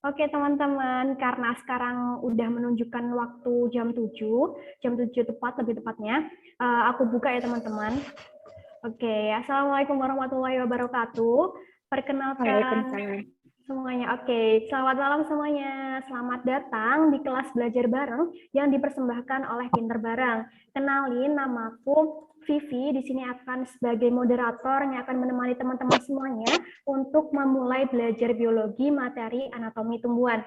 Oke teman-teman, karena sekarang udah menunjukkan waktu jam 7 tepat lebih tepatnya, aku buka ya teman-teman. Oke, Assalamualaikum warahmatullahi wabarakatuh. Perkenalkan Waalaikumsalam. semuanya. Oke, selamat malam semuanya. Selamat datang di kelas belajar bareng yang dipersembahkan oleh Pinter Bareng. Kenalin, namaku Vivi. Di sini akan sebagai moderator yang akan menemani teman-teman semuanya untuk memulai belajar biologi materi anatomi tumbuhan.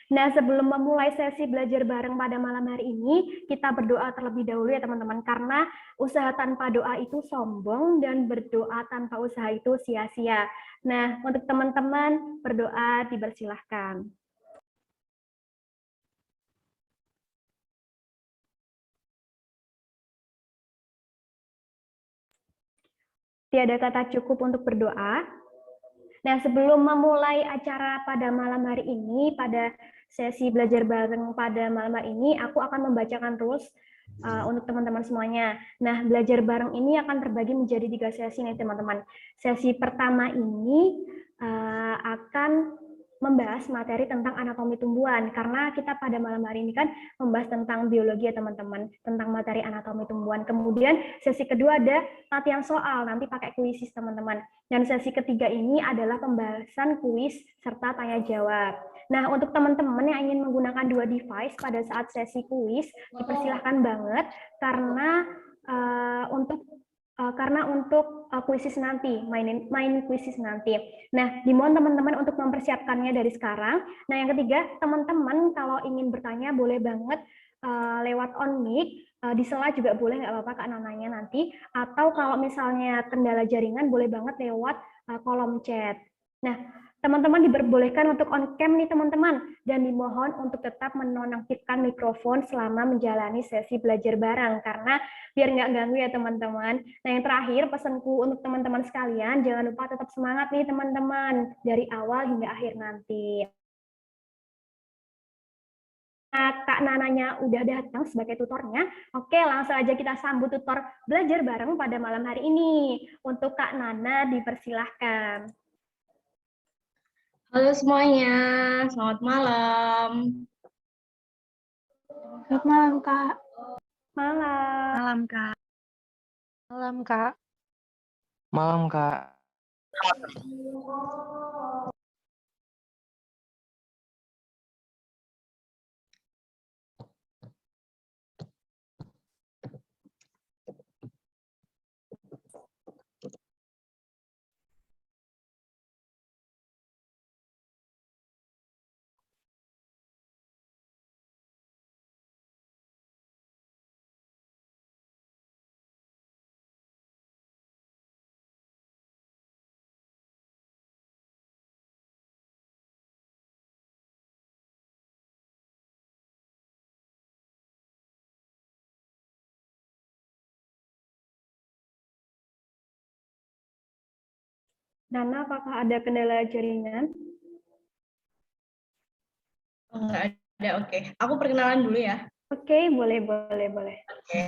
Nah, sebelum memulai sesi belajar bareng pada malam hari ini, kita berdoa terlebih dahulu ya teman-teman, karena usaha tanpa doa itu sombong dan berdoa tanpa usaha itu sia-sia. Nah, untuk teman-teman berdoa dipersilahkan. Tiada kata cukup untuk berdoa. Nah, sebelum memulai acara pada malam hari ini, pada sesi belajar bareng pada malam hari ini, aku akan membacakan rules untuk teman-teman semuanya. Nah, belajar bareng ini akan terbagi menjadi 3 sesi nih teman-teman. Sesi pertama ini akan membahas materi tentang anatomi tumbuhan, karena kita pada malam hari ini kan membahas tentang biologi ya teman-teman, tentang materi anatomi tumbuhan. Kemudian sesi kedua ada latihan soal, nanti pakai kuisis teman-teman. Dan sesi ketiga ini adalah pembahasan kuis serta tanya jawab. Nah, untuk teman-teman yang ingin menggunakan 2 device pada saat sesi kuis, dipersilahkan banget karena untuk kuisis nanti, main kuisis nanti. Nah, dimohon teman-teman untuk mempersiapkannya dari sekarang. Nah, yang ketiga, teman-teman kalau ingin bertanya boleh banget lewat on mic, di sela juga boleh, nggak apa-apa Kak Nananya nanti, atau kalau misalnya kendala jaringan boleh banget lewat kolom chat. Nah, teman-teman diperbolehkan untuk on cam nih teman-teman, dan dimohon untuk tetap menonaktifkan mikrofon selama menjalani sesi belajar bareng, karena biar nggak ganggu ya teman-teman. Nah, yang terakhir pesanku untuk teman-teman sekalian, jangan lupa tetap semangat nih teman-teman, dari awal hingga akhir nanti. Kak Nananya udah datang sebagai tutornya. Oke, langsung aja kita sambut tutor belajar bareng pada malam hari ini. Untuk Kak Nana dipersilahkan. Halo semuanya, selamat malam. Selamat malam, Kak. Malam. Malam, Kak. Malam, Kak. Malam, Kak. Nana, apakah ada kendala jaringan? Oh, nggak ada, oke. Aku perkenalan dulu ya. Oke, boleh. Oke.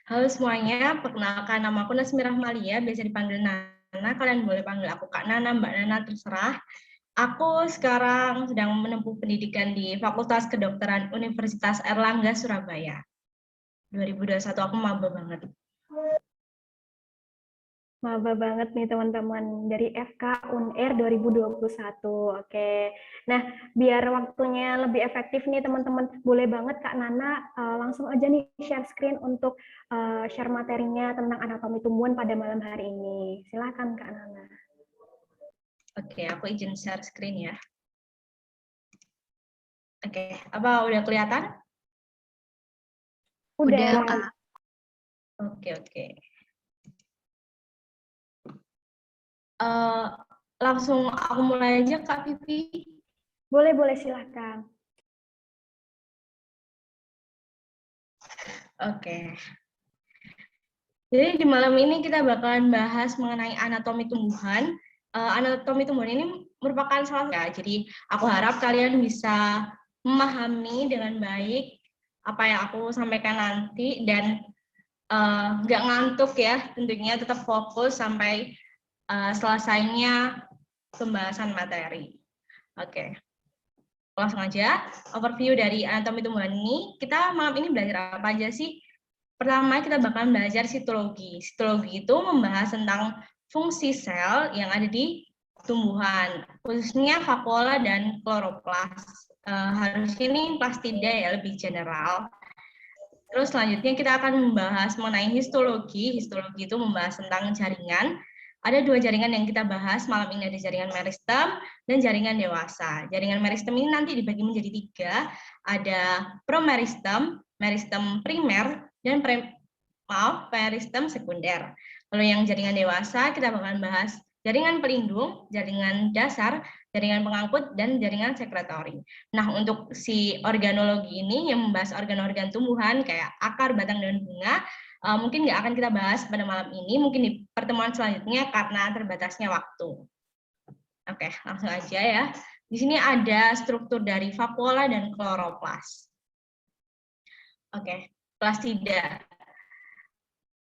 Halo semuanya, perkenalkan nama aku Nasmi Rahmalia, biasa dipanggil Nana. Kalian boleh panggil aku Kak Nana, Mbak Nana, terserah. Aku sekarang sedang menempuh pendidikan di Fakultas Kedokteran Universitas Airlangga, Surabaya. 2021 aku maba banget. Maba banget nih teman-teman, dari FK UNER 2021. Oke. Nah, biar waktunya lebih efektif nih teman-teman, boleh banget Kak Nana langsung aja nih share screen untuk share materinya tentang anatomi tumbuhan pada malam hari ini. Silakan Kak Nana. Oke, aku izin share screen ya. Oke, apa udah kelihatan? Udah, Kak. Oke. Langsung aku mulai aja Kak Vivi. Boleh silahkan. Oke. Jadi di malam ini kita bakalan bahas mengenai anatomi tumbuhan. Anatomi tumbuhan ini merupakan salah satu. Jadi aku harap kalian bisa memahami dengan baik apa yang aku sampaikan nanti dan nggak ngantuk ya, tentunya tetap fokus sampai selesainya pembahasan materi. Oke. Langsung aja, overview dari anatomi tumbuhan ini, kita malam ini belajar apa aja sih? Pertama, kita bakalan belajar sitologi. Sitologi itu membahas tentang fungsi sel yang ada di tumbuhan, khususnya vakuola dan kloroplas. Harusnya ini plastida ya, lebih general. Terus selanjutnya kita akan membahas mengenai histologi. Histologi itu membahas tentang jaringan. Ada 2 jaringan yang kita bahas malam ini, ada jaringan meristem dan jaringan dewasa. Jaringan meristem ini nanti dibagi menjadi 3, ada promeristem, meristem primer, dan meristem sekunder. Kalau yang jaringan dewasa kita bakalan bahas jaringan pelindung, jaringan dasar, jaringan pengangkut, dan jaringan sekretori. Nah, untuk si organologi ini yang membahas organ-organ tumbuhan kayak akar, batang, dan bunga, mungkin nggak akan kita bahas pada malam ini, mungkin di pertemuan selanjutnya karena terbatasnya waktu. Oke, langsung aja ya. Di sini ada struktur dari vakuola dan kloroplas. Oke, plastida.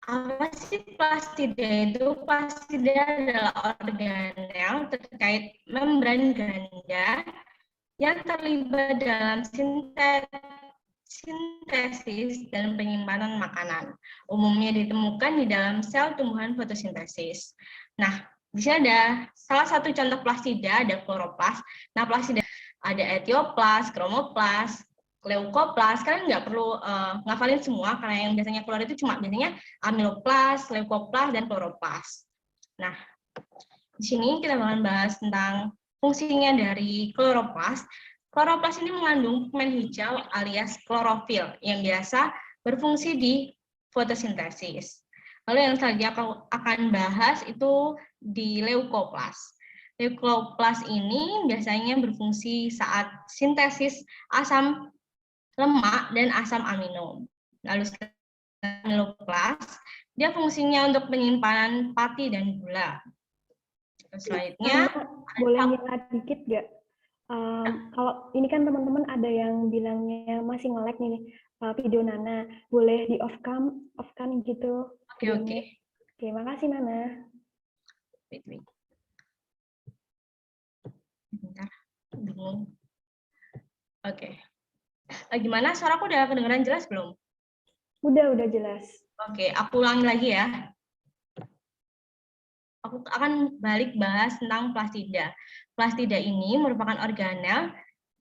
Apa sih plastida itu? Plastida adalah organel terkait membran ganda yang terlibat dalam sintesis dan penyimpanan makanan. Umumnya ditemukan di dalam sel tumbuhan fotosintesis. Nah, di sini ada salah satu contoh plastida, ada kloroplas. Nah, plastida ada etioplas, kromoplas, leukoplas. Kalian nggak perlu ngafalin semua, karena yang biasanya keluar itu cuma biasanya amiloplas, leukoplas, dan kloroplas. Nah, di sini kita akan bahas tentang fungsinya dari kloroplas. Kloroplas ini mengandung pigmen hijau alias klorofil yang biasa berfungsi di fotosintesis. Lalu yang selanjutnya aku akan bahas itu di leukoplas. Leukoplas ini biasanya berfungsi saat sintesis asam lemak dan asam amino. Lalu amiloplas, dia fungsinya untuk penyimpanan pati dan gula. Selanjutnya, boleh nyelat dikit nggak? Kalau ini kan teman-teman ada yang bilangnya masih nge-lag nih video Nana, boleh di off cam gitu. Oke. Oke, makasih Nana. Wait. Bentar, bingung. Oke. Gimana? Suaraku udah kedengeran jelas belum? Udah jelas. Oke, aku ulangi lagi ya. Aku akan balik bahas tentang plastida. Plastida ini merupakan organel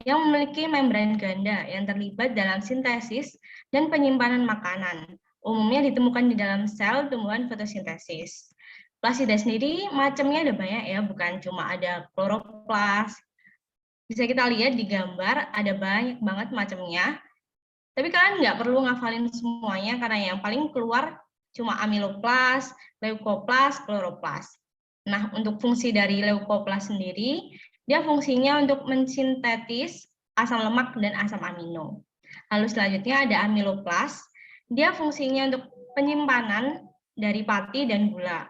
yang memiliki membran ganda yang terlibat dalam sintesis dan penyimpanan makanan. Umumnya ditemukan di dalam sel tumbuhan fotosintesis. Plastida sendiri macamnya ada banyak ya, bukan cuma ada kloroplas. Bisa kita lihat di gambar, ada banyak banget macamnya. Tapi kalian nggak perlu ngafalin semuanya, karena yang paling keluar cuma amiloplas, leukoplas, kloroplas. Nah, untuk fungsi dari leukoplas sendiri, dia fungsinya untuk mensintetis asam lemak dan asam amino. Lalu selanjutnya ada amiloplas, dia fungsinya untuk penyimpanan dari pati dan gula.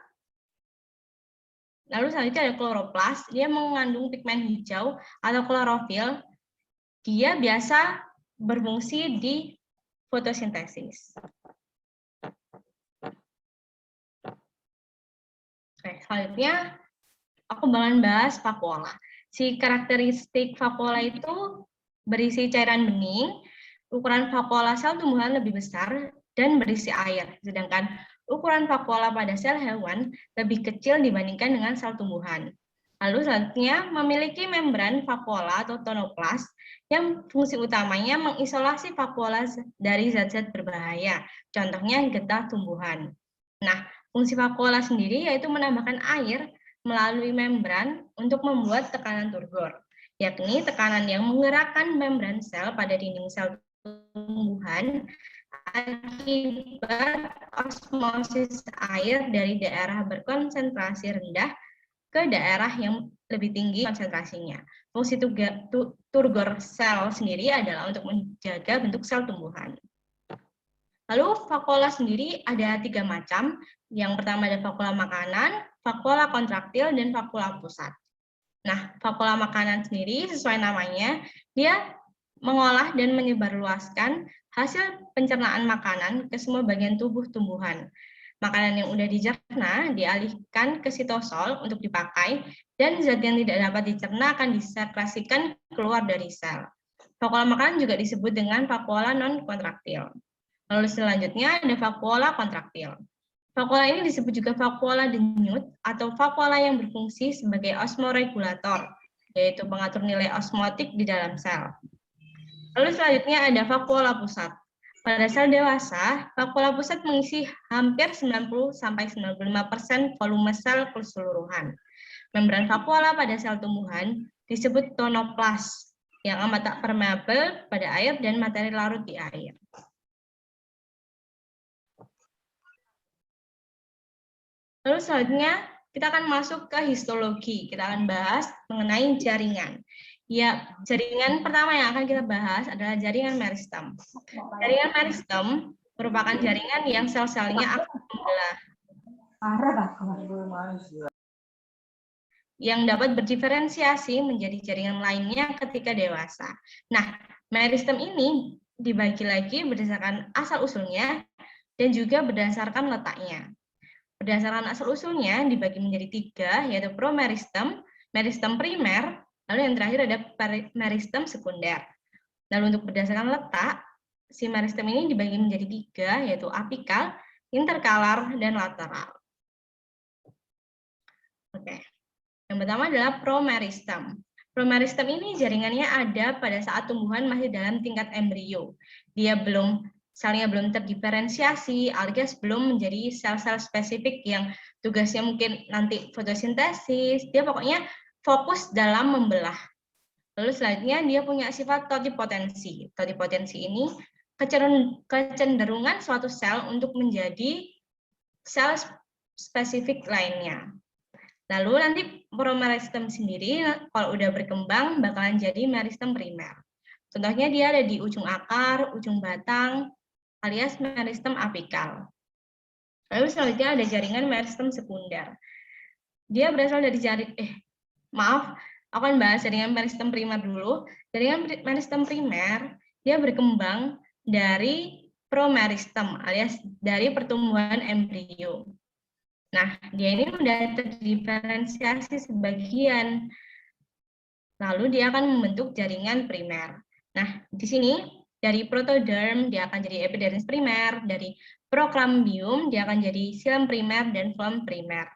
Lalu selanjutnya ada kloroplas, dia mengandung pigmen hijau atau klorofil, dia biasa berfungsi di fotosintesis. Oke, selanjutnya aku bakalan bahas vakuola. Si karakteristik vakuola itu berisi cairan bening, ukuran vakuola sel tumbuhan lebih besar dan berisi air, sedangkan ukuran vakuola pada sel hewan lebih kecil dibandingkan dengan sel tumbuhan. Lalu selanjutnya memiliki membran vakuola atau tonoplas yang fungsi utamanya mengisolasi vakuola dari zat-zat berbahaya, contohnya getah tumbuhan. Nah, fungsi vakuola sendiri yaitu menambahkan air melalui membran untuk membuat tekanan turgor, yakni tekanan yang menggerakkan membran sel pada dinding sel tumbuhan akibat osmosis air dari daerah berkonsentrasi rendah ke daerah yang lebih tinggi konsentrasinya. Fungsi turgor sel sendiri adalah untuk menjaga bentuk sel tumbuhan. Lalu vakuola sendiri ada 3 macam. Yang pertama ada vakuola makanan, vakuola kontraktil, dan vakuola pusat. Nah, vakuola makanan sendiri sesuai namanya, dia mengolah dan menyebarluaskan hasil pencernaan makanan ke semua bagian tubuh tumbuhan. Makanan yang udah dicerna dialihkan ke sitosol untuk dipakai, dan zat yang tidak dapat dicerna akan disekresikan keluar dari sel. Vakuola makanan juga disebut dengan vakuola non-kontraktil. Lalu selanjutnya ada vakuola kontraktil. Vakuola ini disebut juga vakuola denyut atau vakuola yang berfungsi sebagai osmoregulator, yaitu pengatur nilai osmotik di dalam sel. Lalu selanjutnya ada vakuola pusat. Pada sel dewasa, vakuola pusat mengisi hampir 90-95% volume sel keseluruhan. Membran vakuola pada sel tumbuhan disebut tonoplas, yang amat tak permeabel pada air dan materi larut di air. Lalu selanjutnya kita akan masuk ke histologi. Kita akan bahas mengenai jaringan. Ya, jaringan pertama yang akan kita bahas adalah jaringan meristem. Jaringan meristem merupakan jaringan yang sel-selnya akan membelah, yang dapat berdiferensiasi menjadi jaringan lainnya ketika dewasa. Nah, meristem ini dibagi lagi berdasarkan asal-usulnya dan juga berdasarkan letaknya. Berdasarkan asal-usulnya dibagi menjadi 3, yaitu promeristem, meristem primer, lalu yang terakhir ada meristem sekunder. Lalu untuk berdasarkan letak, si meristem ini dibagi menjadi 3, yaitu apikal, interkalar, dan lateral. Oke. Yang pertama adalah promeristem. Promeristem ini jaringannya ada pada saat tumbuhan masih dalam tingkat embrio. Selnya belum terdiferensiasi, alias belum menjadi sel-sel spesifik yang tugasnya mungkin nanti fotosintesis. Dia pokoknya fokus dalam membelah. Lalu selanjutnya dia punya sifat totipotensi. Totipotensi ini kecenderungan suatu sel untuk menjadi sel spesifik lainnya. Lalu nanti promeristem sendiri kalau udah berkembang bakalan jadi meristem primer. Contohnya dia ada di ujung akar, ujung batang, alias meristem apikal. Lalu selanjutnya ada jaringan meristem sekunder. Dia berasal dari aku akan bahas jaringan meristem primer dulu. Jaringan meristem primer, dia berkembang dari promeristem, alias dari pertumbuhan embrio. Nah, dia ini sudah terdiferensiasi sebagian. Lalu dia akan membentuk jaringan primer. Nah, di sini dari protoderm dia akan jadi epidermis primer, dari proclambium dia akan jadi xilem primer dan phloem primer.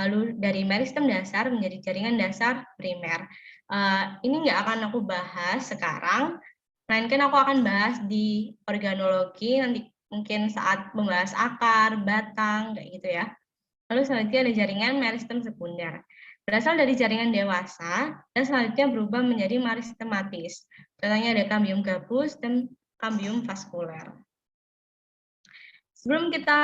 Lalu dari meristem dasar menjadi jaringan dasar primer. Ini nggak akan aku bahas sekarang, melainkan aku akan bahas di organologi nanti mungkin saat membahas akar, batang, kayak gitu ya. Lalu selanjutnya ada jaringan meristem sekunder. Berasal dari jaringan dewasa dan selanjutnya berubah menjadi meristematis. Contohnya ada cambium gabus dan cambium vaskuler. Sebelum kita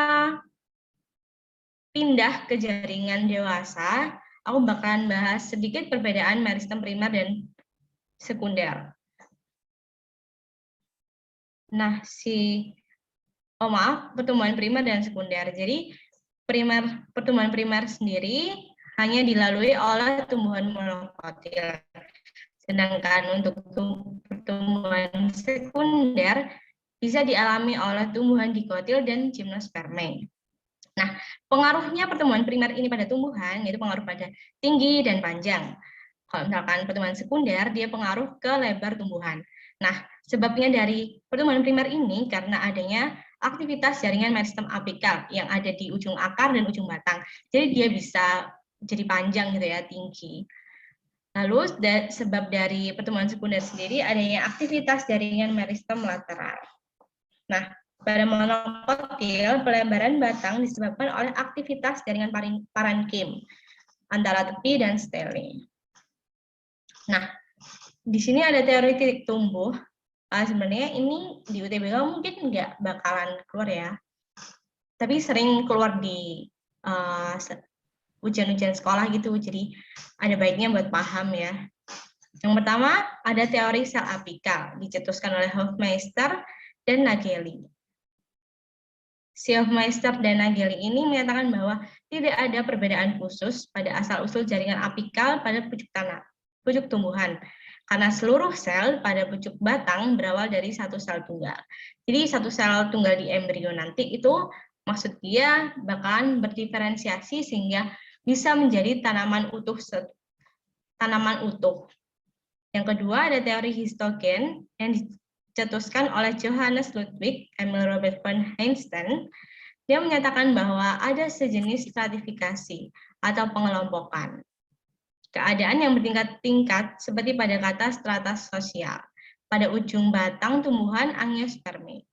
pindah ke jaringan dewasa, aku bakalan bahas sedikit perbedaan meristem primer dan sekunder. Nah, pertumbuhan primer dan sekunder. Jadi pertumbuhan primer sendiri hanya dilalui oleh tumbuhan monokotil. Sedangkan untuk pertumbuhan sekunder bisa dialami oleh tumbuhan dikotil dan gimnospermae. Nah, pengaruhnya pertumbuhan primer ini pada tumbuhan yaitu pengaruh pada tinggi dan panjang. Kalau misalkan pertumbuhan sekunder, dia pengaruh ke lebar tumbuhan. Nah, sebabnya dari pertumbuhan primer ini karena adanya aktivitas jaringan meristem apikal yang ada di ujung akar dan ujung batang. Jadi dia bisa jadi panjang gitu ya, tinggi. Lalu sebab dari pertumbuhan sekunder sendiri adanya aktivitas jaringan meristem lateral. Nah, pada monokotil pelebaran batang disebabkan oleh aktivitas jaringan parenkim antara tepi dan stele. Nah, di sini ada teori titik tumbuh. Sebenarnya ini di UTBK mungkin nggak bakalan keluar ya, tapi sering keluar di ujian-ujian sekolah gitu, jadi ada baiknya buat paham ya. Yang pertama ada teori sel apikal, dicetuskan oleh Hofmeister dan Nageli. Si Hofmeister dan Nageli ini menyatakan bahwa tidak ada perbedaan khusus pada asal-usul jaringan apikal pada pucuk tumbuhan, karena seluruh sel pada pucuk batang berawal dari satu sel tunggal. Jadi satu sel tunggal di embrio nanti itu Maksud dia bakalan berdiferensiasi sehingga bisa menjadi tanaman utuh. Yang kedua ada teori histogen yang dicetuskan oleh Johannes Ludwig Emil Robert von Einstein. Dia menyatakan bahwa ada sejenis stratifikasi atau pengelompokan. Keadaan yang bertingkat-tingkat seperti pada kata strata sosial pada ujung batang tumbuhan angiospermae.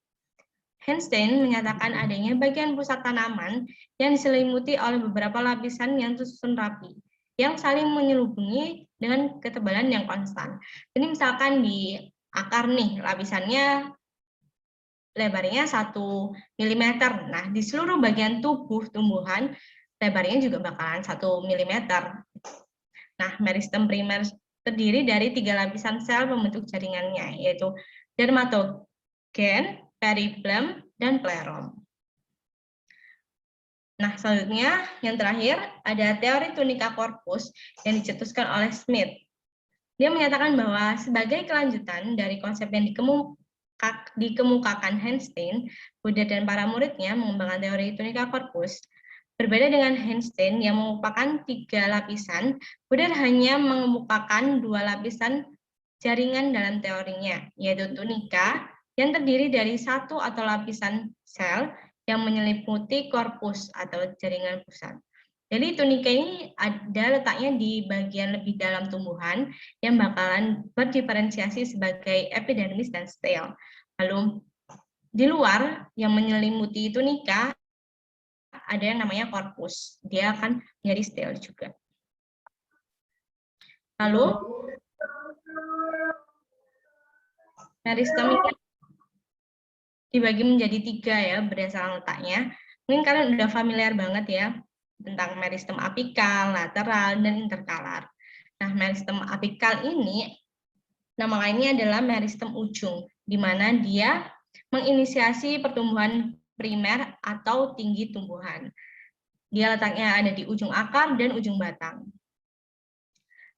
Einstein menyatakan adanya bagian pusat tanaman yang diselimuti oleh beberapa lapisan yang tersusun rapi, yang saling menyelubungi dengan ketebalan yang konstan. Jadi misalkan di akar nih, lapisannya lebarnya 1 mm. Nah, di seluruh bagian tubuh tumbuhan, lebarnya juga bakalan 1 mm. Nah, meristem primer terdiri dari 3 lapisan sel pembentuk jaringannya, yaitu dermatogen, periflem, dan plerom. Nah, selanjutnya yang terakhir ada teori tunica corpus yang dicetuskan oleh Smith. Dia menyatakan bahwa sebagai kelanjutan dari konsep yang dikemukakan Einstein, Buddha dan para muridnya mengembangkan teori tunica corpus. Berbeda dengan Einstein yang mengemukakan 3 lapisan, Buddha hanya mengemukakan 2 lapisan jaringan dalam teorinya, yaitu tunika yang terdiri dari 1 atau lapisan sel yang menyelimuti korpus atau jaringan pusat. Jadi tunika ini ada letaknya di bagian lebih dalam tumbuhan yang bakalan berdiferensiasi sebagai epidermis dan stel. Lalu di luar yang menyelimuti tunika ada yang namanya korpus. Dia akan menjadi stel juga. Lalu meristem ini dibagi menjadi 3 ya berdasarkan letaknya. Mungkin kalian udah familiar banget ya tentang meristem apikal, lateral, dan interkalar. Nah, meristem apikal ini nama lainnya adalah meristem ujung, di mana dia menginisiasi pertumbuhan primer atau tinggi tumbuhan. Dia letaknya ada di ujung akar dan ujung batang.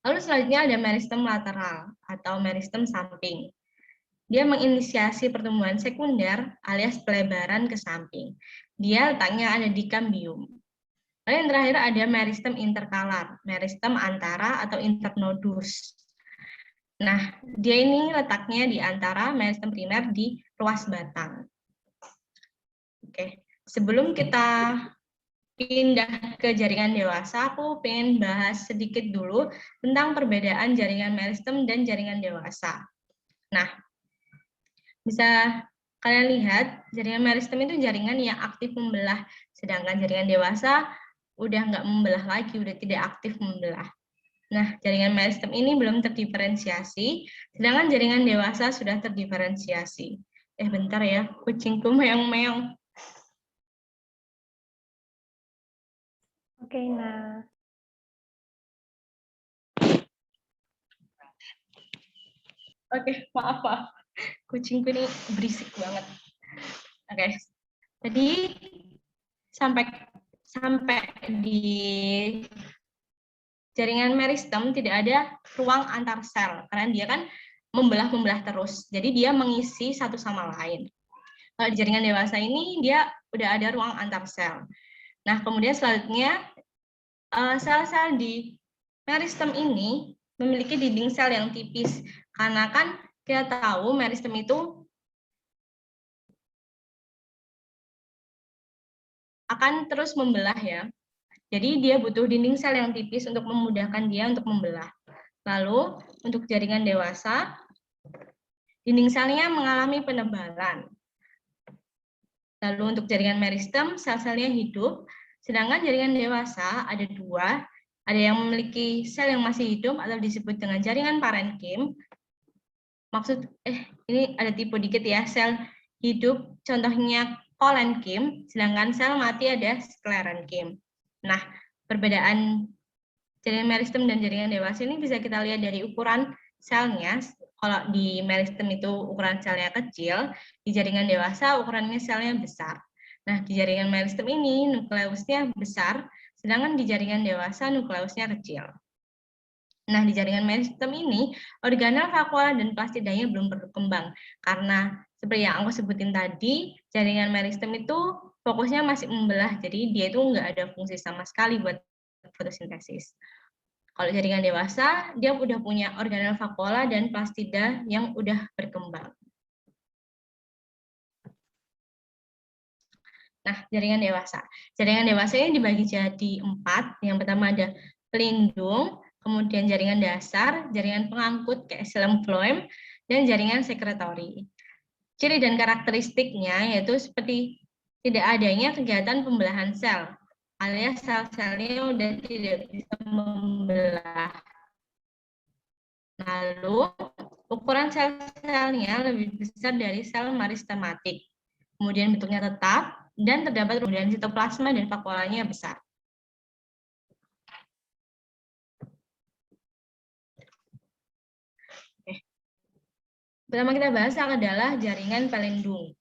Lalu selanjutnya ada meristem lateral atau meristem samping. Dia menginisiasi pertumbuhan sekunder alias pelebaran ke samping. Dia letaknya ada di kambium. Lalu yang terakhir ada meristem interkalar, meristem antara atau internodus. Nah, dia ini letaknya di antara meristem primer di ruas batang. Oke, sebelum kita pindah ke jaringan dewasa, aku pengen bahas sedikit dulu tentang perbedaan jaringan meristem dan jaringan dewasa. Nah, bisa kalian lihat, jaringan meristem itu jaringan yang aktif membelah, sedangkan jaringan dewasa udah nggak membelah lagi, udah tidak aktif membelah. Nah, jaringan meristem ini belum terdiferensiasi, sedangkan jaringan dewasa sudah terdiferensiasi. Bentar ya, kucingku meong-meong. Oke, nah. Oke, maaf. Kucingku ini berisik banget. Oke, jadi sampai di jaringan meristem tidak ada ruang antar sel karena dia kan membelah terus. Jadi dia mengisi satu sama lain. Kalau di jaringan dewasa ini dia udah ada ruang antar sel. Nah, kemudian selanjutnya sel-sel di meristem ini memiliki dinding sel yang tipis karena kan kita tahu meristem itu akan terus membelah ya. Jadi dia butuh dinding sel yang tipis untuk memudahkan dia untuk membelah. Lalu untuk jaringan dewasa, dinding selnya mengalami penebalan. Lalu untuk jaringan meristem, sel-selnya hidup, sedangkan jaringan dewasa ada 2, ada yang memiliki sel yang masih hidup atau disebut dengan jaringan parenkim. Ini ada tipe dikit ya, sel hidup contohnya kolenkim, sedangkan sel mati ada sklerenkim. Nah, perbedaan jaringan meristem dan jaringan dewasa ini bisa kita lihat dari ukuran selnya. Kalau di meristem itu ukuran selnya kecil, di jaringan dewasa ukurannya selnya besar. Nah, di jaringan meristem ini nukleusnya besar, sedangkan di jaringan dewasa nukleusnya kecil. Nah, di jaringan meristem ini, organel vakuola dan plastidanya belum berkembang, karena seperti yang aku sebutin tadi, jaringan meristem itu fokusnya masih membelah, jadi dia itu nggak ada fungsi sama sekali buat fotosintesis. Kalau jaringan dewasa, dia udah punya organel vakuola dan plastida yang udah berkembang. Nah, jaringan dewasa. Jaringan dewasa ini dibagi jadi 4. Yang pertama ada pelindung, kemudian jaringan dasar, jaringan pengangkut kayak xilem phloem, dan jaringan sekretori. Ciri dan karakteristiknya yaitu seperti tidak adanya kegiatan pembelahan sel, alias sel-selnya udah tidak bisa membelah. Lalu, ukuran sel-selnya lebih besar dari sel meristematik. Kemudian bentuknya tetap, dan terdapat kemudian sitoplasma dan vakuolanya besar. Pertama kita bahas adalah jaringan pelindung.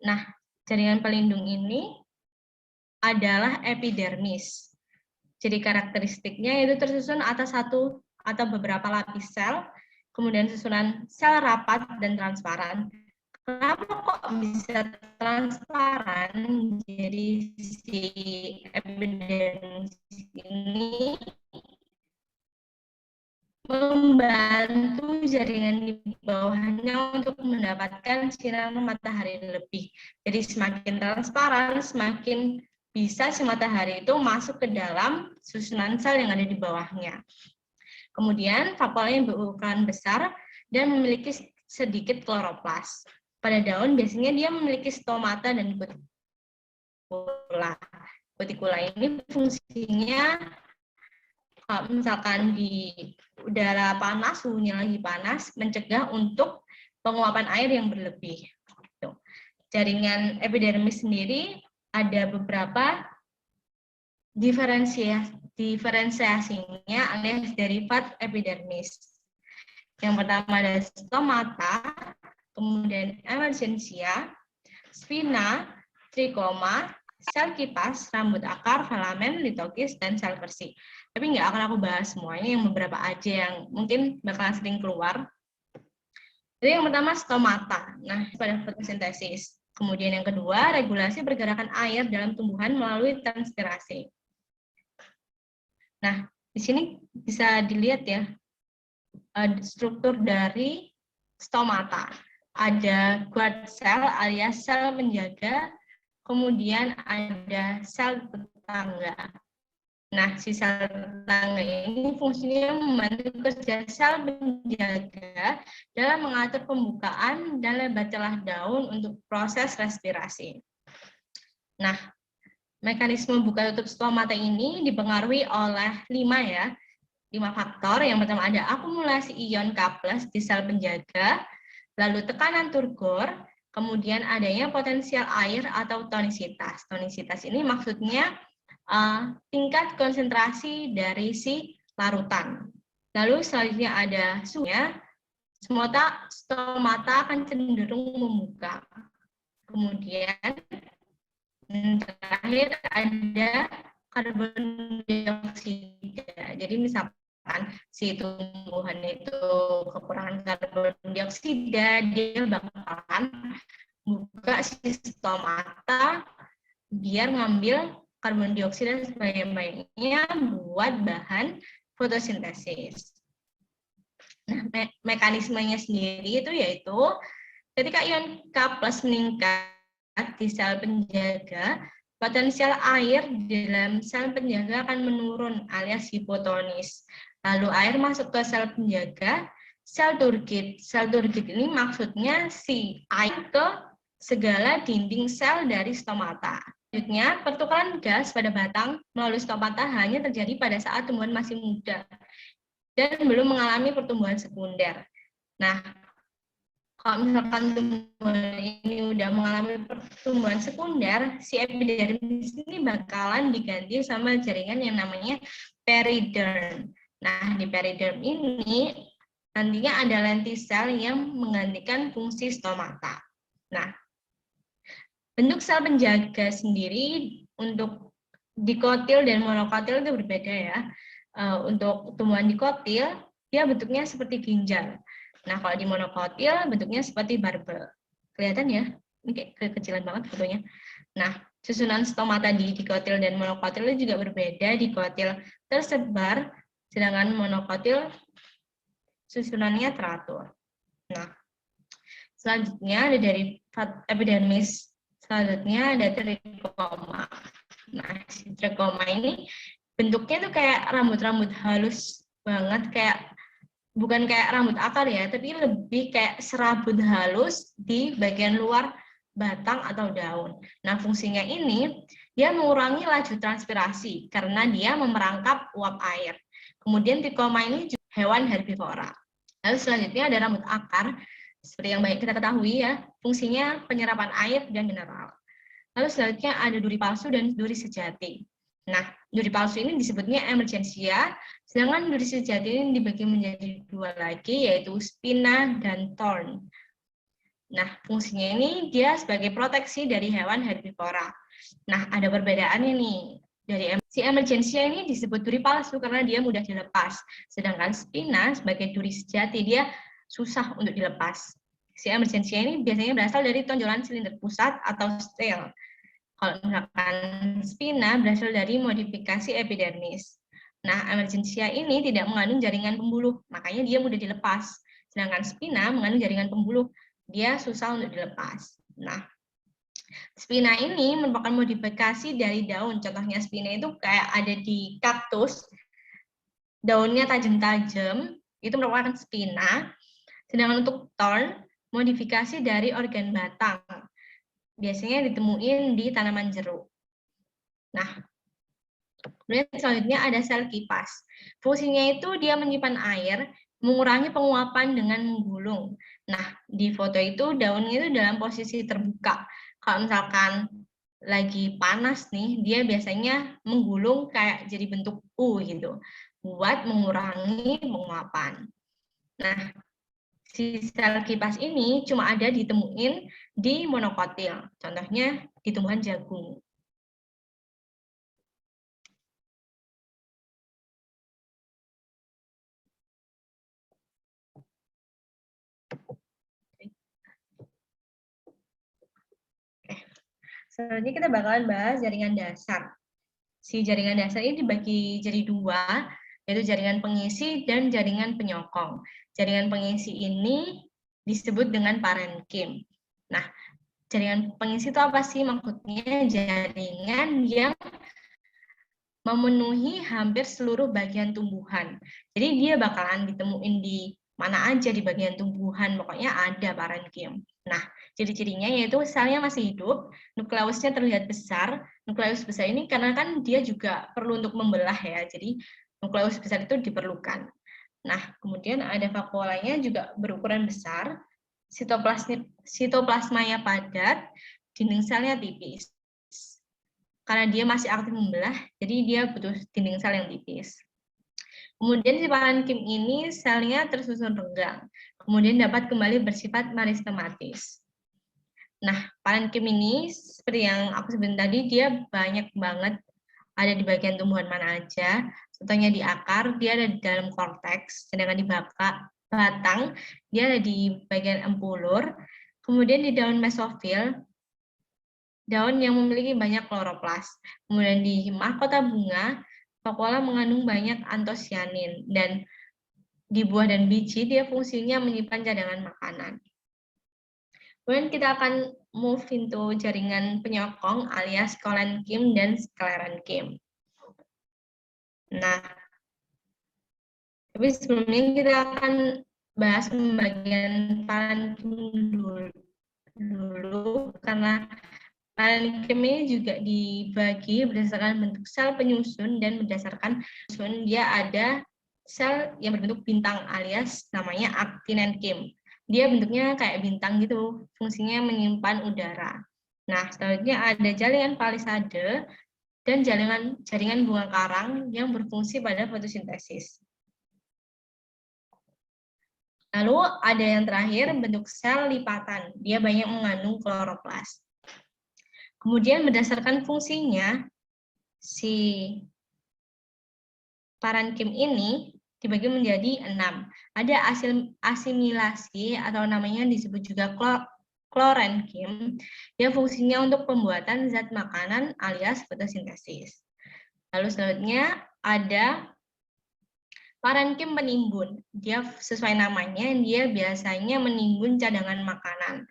Nah, jaringan pelindung ini adalah epidermis. Jadi karakteristiknya itu tersusun atas satu atau beberapa lapis sel, kemudian susunan sel rapat dan transparan. Kenapa kok bisa transparan? Jadi si epidermis ini membantu jaringan di bawahnya untuk mendapatkan sinar matahari lebih. Jadi semakin transparan, semakin bisa si matahari itu masuk ke dalam susunan sel yang ada di bawahnya. Kemudian vakuolanya berukuran besar dan memiliki sedikit kloroplas. Pada daun biasanya dia memiliki stomata dan kutikula. Kutikula ini fungsinya misalkan di udara panas, suhunya lagi panas, mencegah untuk penguapan air yang berlebih. Jaringan epidermis sendiri ada beberapa diferensiasinya alias derivat epidermis. Yang pertama ada stomata, kemudian emergensia, spina, trikoma, sel kipas, rambut akar, filamen, litokis, dan sel bersih. Tapi nggak akan aku bahas semuanya, yang beberapa aja yang mungkin bakalan sering keluar. Jadi yang pertama stomata, nah pada fotosintesis. Kemudian yang kedua, regulasi pergerakan air dalam tumbuhan melalui transpirasi. Nah, di sini bisa dilihat ya, struktur dari stomata. Ada guard cell alias sel penjaga, kemudian ada sel tetangga. Nah, si sel tetangga ini fungsinya membantu kerja sel penjaga dalam mengatur pembukaan dan lebar celah daun untuk proses respirasi. Nah, mekanisme buka tutup stomata ini dipengaruhi oleh 5 faktor. Yang pertama ada akumulasi ion K+ di sel penjaga, lalu tekanan turgor, kemudian adanya potensial air atau tonisitas. Tonisitas ini maksudnya tingkat konsentrasi dari si larutan. Lalu selanjutnya ada suhunya, stomata akan cenderung membuka. Kemudian terakhir ada karbon dioksida. Jadi misalkan si tumbuhan itu kekurangan karbon dioksida, dia bakalan buka si stomata biar ngambil karbon dioksida sebanyak-banyaknya buat bahan fotosintesis. Nah, mekanismenya sendiri itu yaitu ketika ion K+ meningkat di sel penjaga, potensial air di dalam sel penjaga akan menurun alias hipotonis. Lalu air masuk ke sel penjaga, sel turgid. Sel turgid ini maksudnya si air ke segala dinding sel dari stomata. Selanjutnya, pertukaran gas pada batang melalui stomata hanya terjadi pada saat tumbuhan masih muda dan belum mengalami pertumbuhan sekunder. Nah, kalau misalkan tumbuhan ini udah mengalami pertumbuhan sekunder, si epidermis ini bakalan diganti sama jaringan yang namanya periderm. Nah, di periderm ini nantinya ada lentisel yang menggantikan fungsi stomata. Nah, bentuk sel penjaga sendiri untuk dikotil dan monokotil itu berbeda ya. Untuk tumbuhan dikotil, dia bentuknya seperti ginjal. Nah, kalau di monokotil bentuknya seperti barbel. Kelihatan ya? Ini kayak kekecilan banget fotonya. Nah, susunan stomata di dikotil dan monokotil itu juga berbeda. Dikotil tersebar, sedangkan monokotil susunannya teratur. Nah, selanjutnya ada dari epidermis. Selanjutnya ada trikoma. Nah, si trikoma ini bentuknya tuh kayak rambut-rambut halus banget, kayak bukan kayak rambut akar ya, tapi lebih kayak serabut halus di bagian luar batang atau daun. Nah, fungsinya ini dia mengurangi laju transpirasi karena dia memerangkap uap air. Kemudian trikoma ini juga hewan herbivora. Lalu selanjutnya ada rambut akar, seperti yang banyak kita ketahui ya, fungsinya penyerapan air dan mineral. Lalu selanjutnya ada duri palsu dan duri sejati. Nah, duri palsu ini disebutnya emergensia, sedangkan duri sejati ini dibagi menjadi dua lagi, yaitu spina dan thorn. Nah, fungsinya ini dia sebagai proteksi dari hewan herbivora. Nah, ada perbedaannya nih. Si emergensia ini disebut duri palsu karena dia mudah dilepas, sedangkan spina sebagai duri sejati dia susah untuk dilepas. Si emergensia ini biasanya berasal dari tonjolan silinder pusat atau stel. Kalau misalkan spina berasal dari modifikasi epidermis. Nah, emergensia ini tidak mengandung jaringan pembuluh, makanya dia mudah dilepas. Sedangkan spina mengandung jaringan pembuluh, dia susah untuk dilepas. Nah, spina ini merupakan modifikasi dari daun. Contohnya spina itu kayak ada di kaktus, daunnya tajam-tajam, itu merupakan spina. Sedangkan untuk thorn, modifikasi dari organ batang. Biasanya ditemuin di tanaman jeruk. Nah, kemudian selanjutnya ada sel kipas. Fungsinya itu dia menyimpan air, mengurangi penguapan dengan menggulung. Nah, di foto itu daunnya itu dalam posisi terbuka. Kalau misalkan lagi panas nih, dia biasanya menggulung kayak jadi bentuk U gitu, buat mengurangi penguapan. Nah, si sel kipas ini cuma ada ditemuin di monokotil, contohnya di tumbuhan jagung. Selanjutnya kita bakalan bahas jaringan dasar. Si jaringan dasar ini dibagi jadi dua, yaitu jaringan pengisi dan jaringan penyokong. Jaringan pengisi ini disebut dengan parenkim. Nah, jaringan pengisi itu apa sih? Maksudnya jaringan yang memenuhi hampir seluruh bagian tumbuhan. Jadi dia bakalan ditemuin di mana aja di bagian tumbuhan, pokoknya ada parenkim. Nah, ciri-cirinya yaitu selnya masih hidup, nukleusnya terlihat besar. Nukleus besar ini karena kan dia juga perlu untuk membelah ya, jadi nukleus besar itu diperlukan. Nah, kemudian ada vakuolanya juga berukuran besar, sitoplasmanya padat, dinding selnya tipis. Karena dia masih aktif membelah, jadi dia butuh dinding sel yang tipis. Kemudian si parenkim ini selnya tersusun renggang, kemudian dapat kembali bersifat meristematis. Nah, parenkim ini seperti yang aku sebutin tadi, dia banyak banget ada di bagian tumbuhan mana aja. Contohnya di akar, dia ada di dalam korteks, sedangkan di batang, dia ada di bagian empulur. Kemudian di daun mesofil, daun yang memiliki banyak kloroplas. Kemudian di mahkota bunga, vakuola mengandung banyak antosianin, dan di buah dan biji dia fungsinya menyimpan cadangan makanan. Kemudian kita akan move into jaringan penyokong alias kolenkim dan sklerenkim. Nah, tapi sebelumnya kita akan bahas pembagian parenkim dulu karena parenkim ini juga dibagi berdasarkan bentuk sel penyusun dan berdasarkan penyusun dia ada sel yang berbentuk bintang alias namanya actinenkim. Dia bentuknya kayak bintang gitu, fungsinya menyimpan udara. Nah, selanjutnya ada jaringan palisade dan jaringan bunga karang yang berfungsi pada fotosintesis. Lalu ada yang terakhir bentuk sel lipatan, dia banyak mengandung kloroplas. Kemudian berdasarkan fungsinya, si parenkim ini dibagi menjadi 6. Ada asimilasi atau namanya disebut juga sklerenchyme, yang fungsinya untuk pembuatan zat makanan alias fotosintesis. Lalu selanjutnya ada parenkim penimbun. Dia sesuai namanya, dia biasanya menimbun cadangan makanan.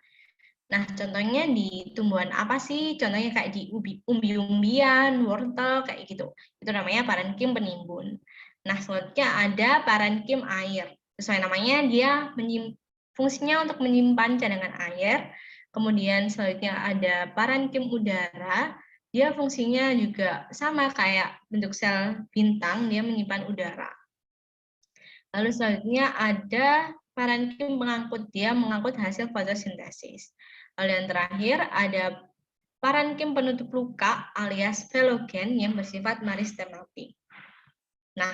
Nah, contohnya di tumbuhan apa sih? Contohnya kayak di umbi-umbian, wortel, kayak gitu. Itu namanya parenkim penimbun. Nah, selanjutnya ada parenkim air. Sesuai namanya, dia fungsinya untuk menyimpan cadangan air. Kemudian selanjutnya ada parenkim udara. Dia fungsinya juga sama kayak bentuk sel bintang, dia menyimpan udara. Lalu selanjutnya ada parenkim pengangkut, dia mengangkut hasil fotosintesis. Lalu yang terakhir ada parenkim penutup luka alias velogen yang bersifat meristematik. Nah,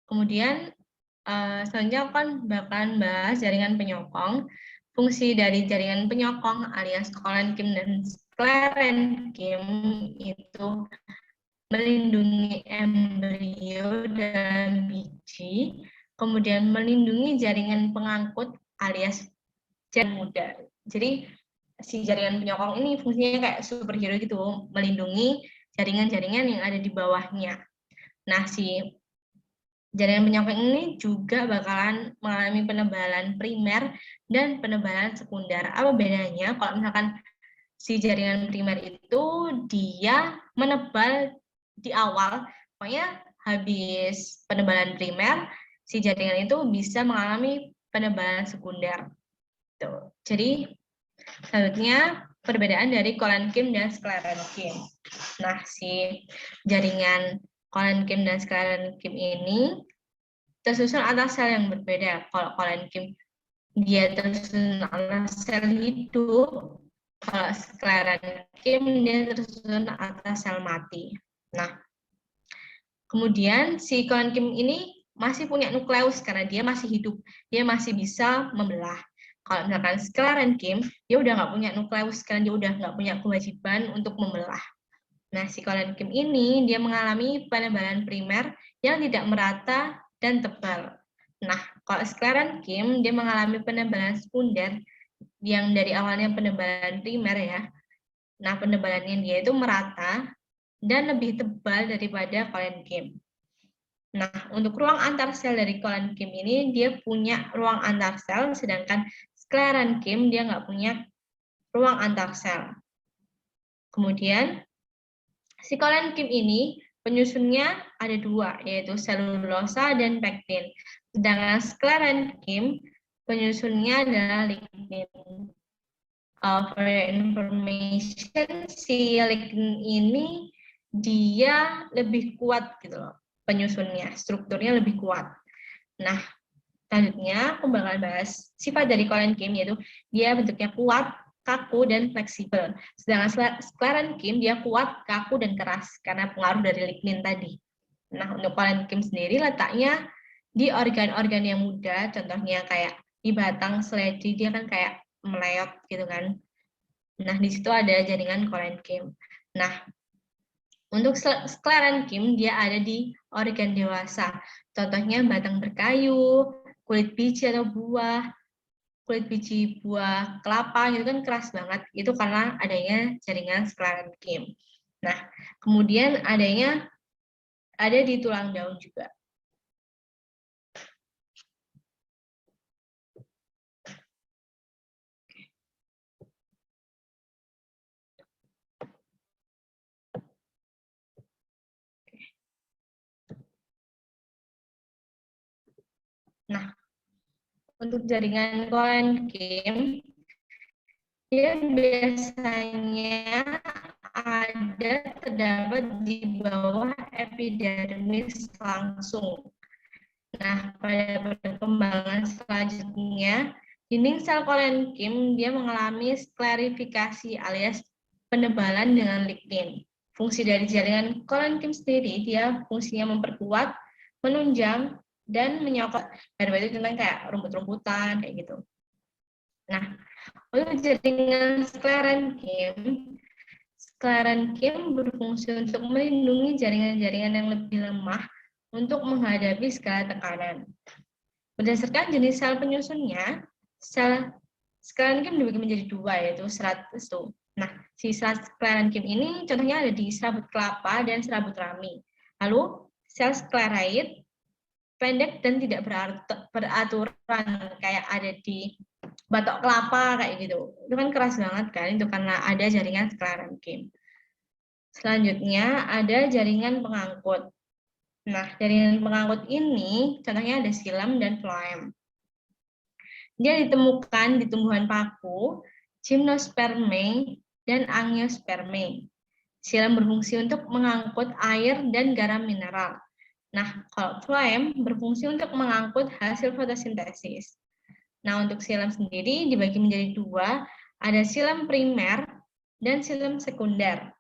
kemudian selanjutnya aku bakalan bahas jaringan penyokong. Fungsi dari jaringan penyokong alias kolenkim dan sklerenchyme itu melindungi embrio dan biji, kemudian melindungi jaringan pengangkut alias jaringan muda. Jadi si jaringan penyokong ini fungsinya kayak superhero gitu, melindungi jaringan-jaringan yang ada di bawahnya. Nah, si jaringan penyokong ini juga bakalan mengalami penebalan primer dan penebalan sekunder. Apa bedanya? Kalau misalkan si jaringan primer itu dia menebal di awal, pokoknya habis penebalan primer, si jaringan itu bisa mengalami penebalan sekunder. Tuh. Jadi, selanjutnya perbedaan dari kolenkim dan sklerenchyme. Nah, si jaringan kolenkim dan sklerenchyme ini tersusun atas sel yang berbeda. Kalau kolenkim dia tersusun atas sel hidup, kalau sklerenchyme dia tersusun atas sel mati. Nah, kemudian si kolenkim ini masih punya nukleus karena dia masih hidup, dia masih bisa membelah. Kalau misalkan sklerenchyme, dia udah nggak punya nukleus karena dia udah nggak punya kewajiban untuk membelah. Nah, si kolenkim ini dia mengalami penebalan primer yang tidak merata dan tebal. Nah, kalau sklerenchyme dia mengalami penebalan sekunder yang dari awalnya penebalan primer ya. Nah, penebalannya dia itu merata dan lebih tebal daripada kolenkim. Nah, untuk ruang antar sel dari kolenkim ini dia punya ruang antar sel, sedangkan sklerenchyme dia nggak punya ruang antar sel. Kemudian si kolenkim ini penyusunnya ada dua, yaitu selulosa dan pektin. Sedangkan sklerenchyme penyusunnya adalah lignin. For information, si lignin ini dia lebih kuat gitu loh, penyusunnya, strukturnya lebih kuat. Nah, selanjutnya aku bakal bahas sifat dari kolenkim, yaitu dia bentuknya kuat, kaku, dan fleksibel. Sedangkan sklerenchyme dia kuat, kaku, dan keras karena pengaruh dari lignin tadi. Nah, untuk kolenkim sendiri letaknya di organ-organ yang muda, contohnya kayak di batang seledi, dia kan kayak meleot gitu kan. Nah, di situ ada jaringan kolenkim. Nah, untuk sklerenchyme dia ada di organ dewasa. Contohnya batang berkayu, kulit biji atau buah, kulit biji buah kelapa itu kan keras banget. Itu karena adanya jaringan sklerenchyme. Nah, kemudian ada di tulang daun juga. Nah, untuk jaringan kolenkim, dia biasanya terdapat di bawah epidermis langsung. Nah, pada perkembangan selanjutnya, dinding sel kolenkim dia mengalami sklerifikasi alias penebalan dengan lignin. Fungsi dari jaringan kolenkim sendiri, dia fungsinya memperkuat, menunjang, dan menyokot. Daripada itu tentang kayak rumput-rumputan, kayak gitu. Nah, untuk jaringan sklerenchyme berfungsi untuk melindungi jaringan-jaringan yang lebih lemah untuk menghadapi segala tekanan. Berdasarkan jenis sel penyusunnya, sel sklerenchyme dibagi menjadi dua, yaitu serat lesu. Nah, si serat sklerenchyme ini contohnya ada di serabut kelapa dan serabut rami. Lalu, sel skleroid pendek dan tidak beraturan kayak ada di batok kelapa kayak gitu. Itu kan keras banget kan, itu karena ada jaringan sklerenchyme. Selanjutnya ada jaringan pengangkut. Nah, jaringan pengangkut ini contohnya ada xilem dan phloem. Dia ditemukan di tumbuhan paku, gymnospermae dan angiospermae. Xilem berfungsi untuk mengangkut air dan garam mineral. Nah, kalau phloem berfungsi untuk mengangkut hasil fotosintesis. Nah, untuk xilem sendiri dibagi menjadi dua, ada xilem primer dan xilem sekunder.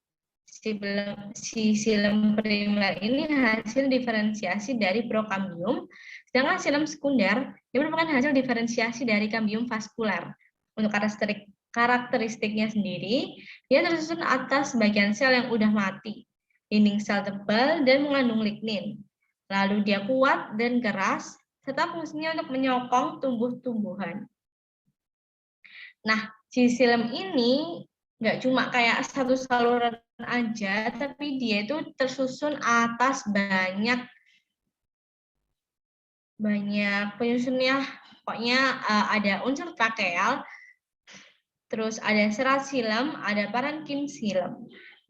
Si xilem primer ini hasil diferensiasi dari prokambium, sedangkan xilem sekunder dia merupakan hasil diferensiasi dari kambium vaskuler. Untuk karakteristiknya sendiri, dia tersusun atas bagian sel yang udah mati, dinding sel tebal dan mengandung lignin. Lalu dia kuat dan keras, serta fungsinya untuk menyokong tumbuh-tumbuhan. Nah, si xilem ini nggak cuma kayak satu saluran aja, tapi dia itu tersusun atas banyak penyusunnya. Pokoknya ada unsur trakeal, terus ada serat xilem, ada parenkim xilem.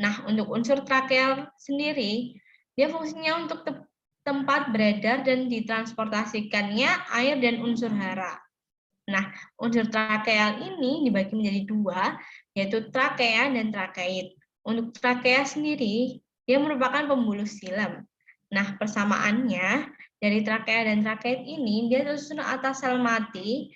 Nah, untuk unsur trakeal sendiri, dia fungsinya untuk tempat beredar dan ditransportasikannya air dan unsur hara. Nah, unsur trakeal ini dibagi menjadi dua, yaitu trakea dan trakeit. Untuk trakea sendiri, dia merupakan pembuluh xilem. Nah, persamaannya dari trakea dan trakeit ini, dia tersusun atas sel mati,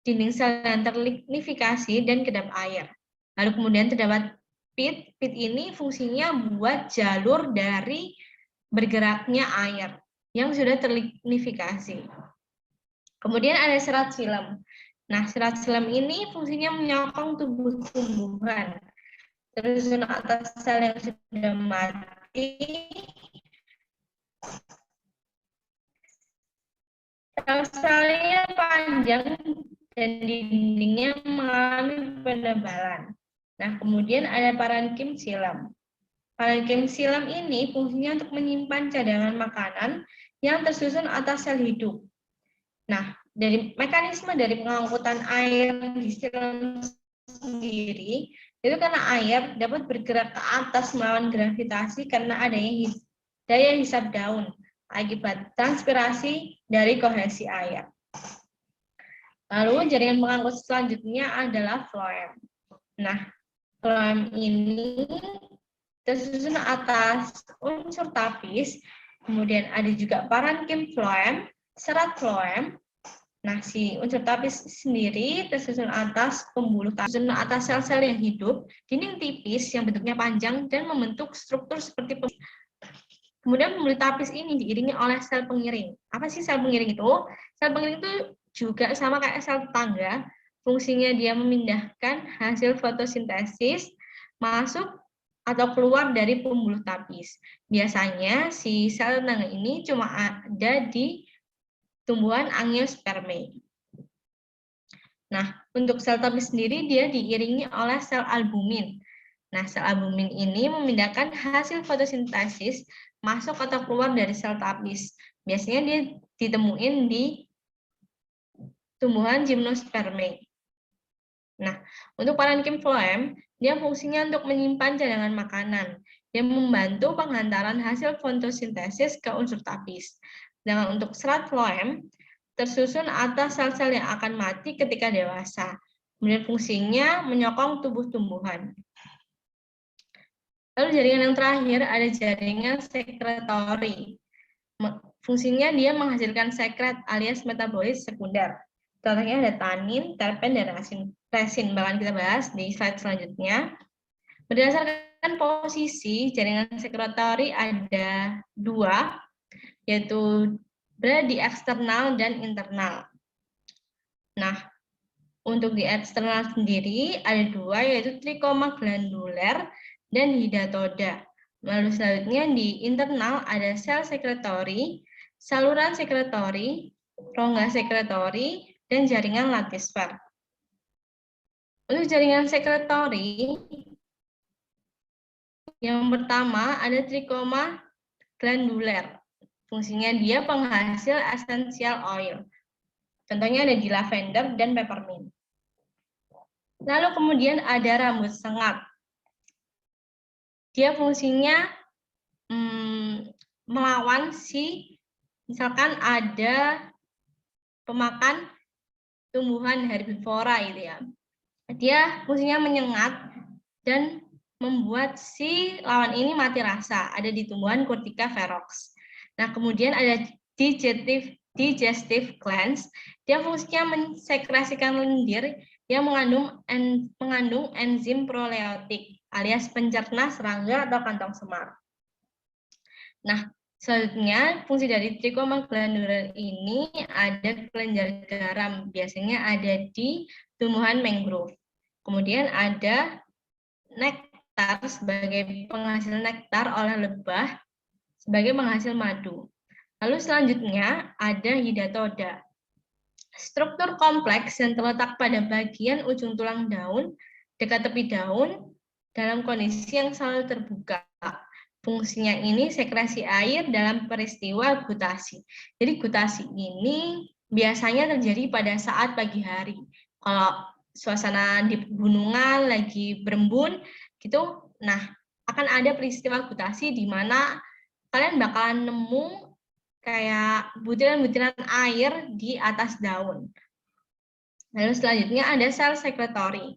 dinding sel yang terlignifikasi, dan kedap air. Lalu kemudian terdapat pit. Pit ini fungsinya buat jalur dari bergeraknya air yang sudah terlignifikasi. Kemudian ada serat xilem. Nah, serat xilem ini fungsinya menyokong tumbuh-tumbuhan. Tersusun atas sel yang sudah mati. Sel-selnya panjang dan dindingnya mengalami penebalan. Nah, kemudian ada parenkim xilem. Parenkim xilem ini fungsinya untuk menyimpan cadangan makanan yang tersusun atas sel hidup. Nah, dari mekanisme dari pengangkutan air di xilem sendiri, itu karena air dapat bergerak ke atas melawan gravitasi karena adanya daya hisap daun akibat transpirasi dari kohesi air. Lalu jaringan pengangkut selanjutnya adalah phloem. Nah, phloem ini tersusun atas unsur tapis, kemudian ada juga parenkim phloem, serat phloem. Nah, si unsur tapis sendiri tersusun atas pembuluh tapis, tersusun atas sel-sel yang hidup, dinding tipis yang bentuknya panjang dan membentuk struktur seperti kemudian pembuluh tapis ini diiringi oleh sel pengiring. Apa sih sel pengiring itu? Sel pengiring itu juga sama kayak sel tetangga, fungsinya dia memindahkan hasil fotosintesis masuk atau keluar dari pembuluh tapis. Biasanya si sel tetangga ini cuma ada di tumbuhan angiospermae. Nah, untuk sel tapis sendiri dia diiringi oleh sel albumin. Nah, sel albumin ini memindahkan hasil fotosintesis masuk atau keluar dari sel tapis. Biasanya dia ditemuin di tumbuhan gymnospermae. Nah, untuk parenkim phloem, dia fungsinya untuk menyimpan cadangan makanan yang membantu penghantaran hasil fotosintesis ke unsur tapis. Sedangkan untuk serat phloem, tersusun atas sel-sel yang akan mati ketika dewasa. Kemudian fungsinya menyokong tumbuh-tumbuhan. Lalu jaringan yang terakhir ada jaringan sekretori. Fungsinya dia menghasilkan sekret alias metabolit sekunder. Contohnya ada tanin, terpen, dan resin. Bahkan kita bahas di slide selanjutnya. Berdasarkan posisi jaringan sekretori ada dua, yaitu berada di eksternal dan internal. Nah, untuk di eksternal sendiri ada dua, yaitu trikoma glanduler dan hidatoda. Lalu selanjutnya di internal ada sel sekretori, saluran sekretori, rongga sekretori, dan jaringan lattice Untuk jaringan sekretory, yang pertama ada trikoma glandular. Fungsinya dia penghasil essential oil. Contohnya ada di lavender dan peppermint. Lalu kemudian ada rambut sengat. Dia fungsinya melawan misalkan ada pemakan tumbuhan herbivora gitu ya. Dia fungsinya menyengat dan membuat si lawan ini mati rasa. Ada di tumbuhan Curtica ferox. Nah, kemudian ada digestive glands. Dia fungsinya mensekresikan lendir yang mengandung enzim proleotik alias pencerna serangga atau kantong semar. Nah, selanjutnya fungsi dari trikoma glandular ini ada kelenjar garam, biasanya ada di tumbuhan mangrove. Kemudian ada nektar sebagai penghasil nektar oleh lebah sebagai penghasil madu. Lalu selanjutnya ada hidatoda. Struktur kompleks yang terletak pada bagian ujung tulang daun, dekat tepi daun, dalam kondisi yang selalu terbuka. Fungsinya ini sekresi air dalam peristiwa gutasi. Jadi gutasi ini biasanya terjadi pada saat pagi hari. Kalau suasana di pegunungan lagi berembun, gitu, nah akan ada peristiwa gutasi di mana kalian bakalan nemu kayak butiran-butiran air di atas daun. Lalu selanjutnya ada sel sekretory.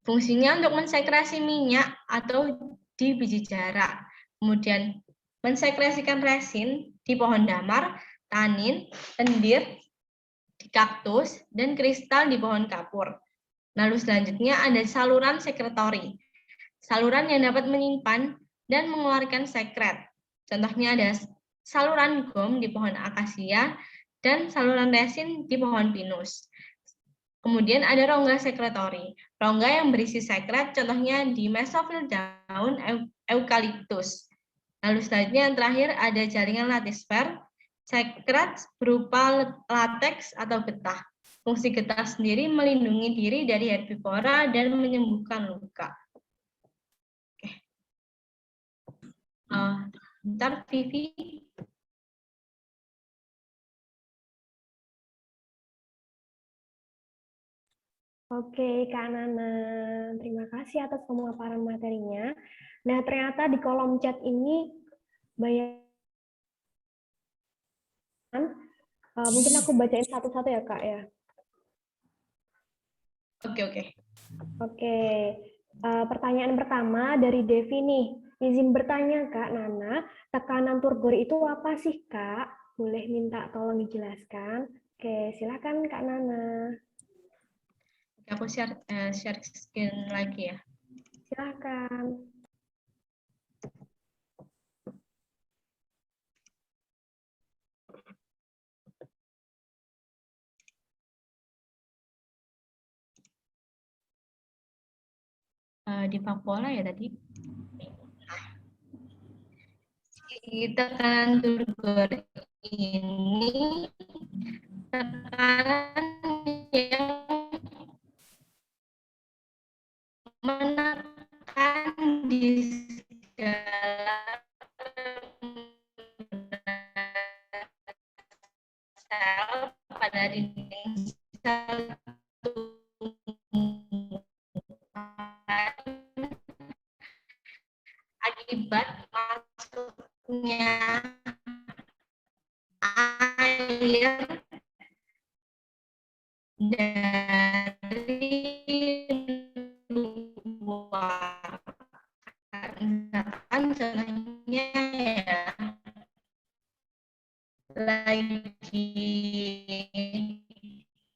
Fungsinya untuk mensekresi minyak atau di biji jarak. Kemudian mensekresikan resin di pohon damar, tanin, lendir, di kaktus, dan kristal di pohon kapur. Lalu selanjutnya ada saluran sekretory. Saluran yang dapat menyimpan dan mengeluarkan sekret. Contohnya ada saluran gom di pohon akasia dan saluran resin di pohon pinus. Kemudian ada rongga sekretory. Rongga yang berisi sekret, contohnya di mesofil daun eukaliptus. Lalu selanjutnya yang terakhir ada jaringan latisfer. Sekret berupa lateks atau getah. Fungsi getah sendiri melindungi diri dari herbivora dan menyembuhkan luka. Bentar, Vivi. Oke, Kak Nana. Terima kasih atas pemaparan materinya. Nah, ternyata di kolom chat ini banyak. Mungkin aku bacain satu-satu ya, Kak, ya. Oke. Oke. Pertanyaan pertama dari Devi nih. Izin bertanya, Kak Nana, tekanan turgor itu apa sih, Kak? Boleh minta tolong dijelaskan? Oke, silakan Kak Nana. Aku share screen lagi ya. Silakan. Di Pakuala ya tadi. Tekanan turgor ini tekanan yang menekan di segala sel pada dinding sel akibat masuknya air dari luar. Misalkan contohnya ya lagi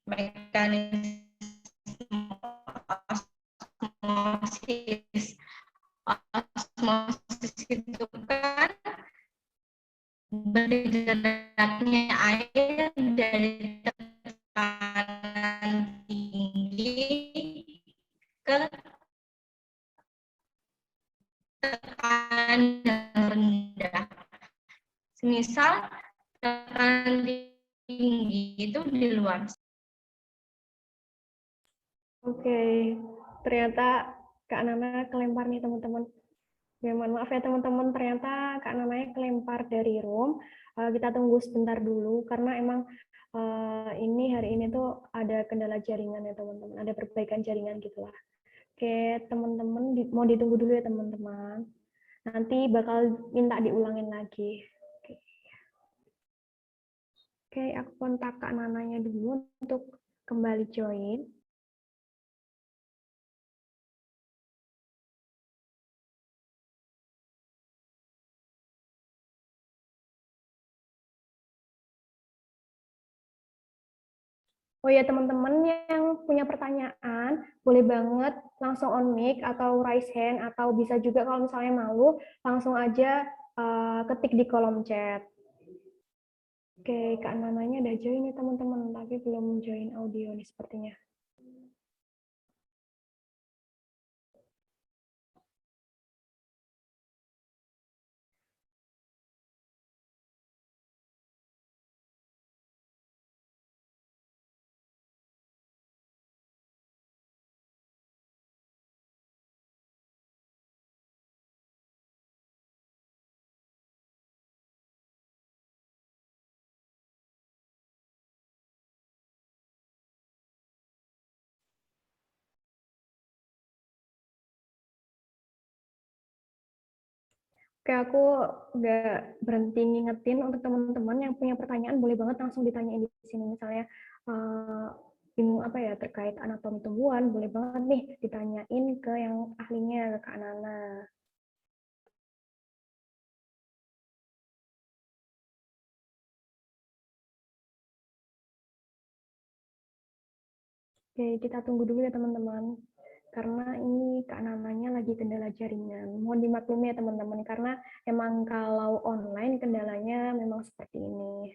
mekanisme osmosis itu kan bergeraknya air dari tekanan tinggi ke tekanan yang rendah. Semisal tekanan tinggi itu di luar. Oke, ternyata Kak Nana kelempar nih teman-teman. Ya, mohon maaf ya teman-teman, ternyata Kak Nananya kelempar dari room. Kita tunggu sebentar dulu karena emang ini hari ini tuh ada kendala jaringan ya teman-teman, ada perbaikan jaringan gitulah. Oke, teman-teman mau ditunggu dulu ya teman-teman. Nanti bakal minta diulangin lagi. Oke, aku kontak Kak Nananya dulu untuk kembali join. Oh ya teman-teman yang punya pertanyaan, boleh banget langsung on mic atau raise hand, atau bisa juga kalau misalnya malu, langsung aja ketik di kolom chat. Oke, Kak Nananya udah join nih teman-teman, tapi belum join audio nih sepertinya. Oke, aku udah berhenti ngingetin untuk teman-teman yang punya pertanyaan, boleh banget langsung ditanyain di sini. Misalnya bingung apa ya terkait anatomi tumbuhan, boleh banget nih ditanyain ke yang ahlinya, ke Kak Nana. Oke, kita tunggu dulu ya teman-teman. Karena ini Kak Nananya lagi kendala jaringan. Mohon dimaklumi ya teman-teman, karena emang kalau online kendalanya memang seperti ini.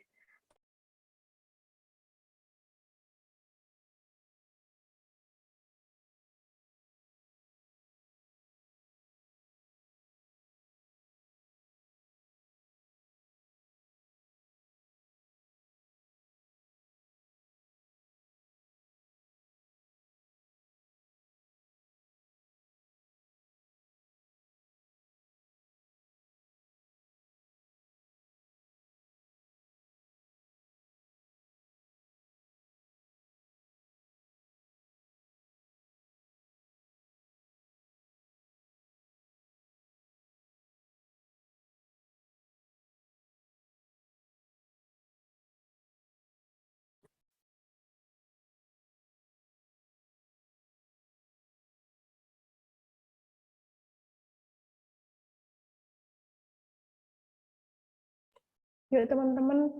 Yuk teman-teman,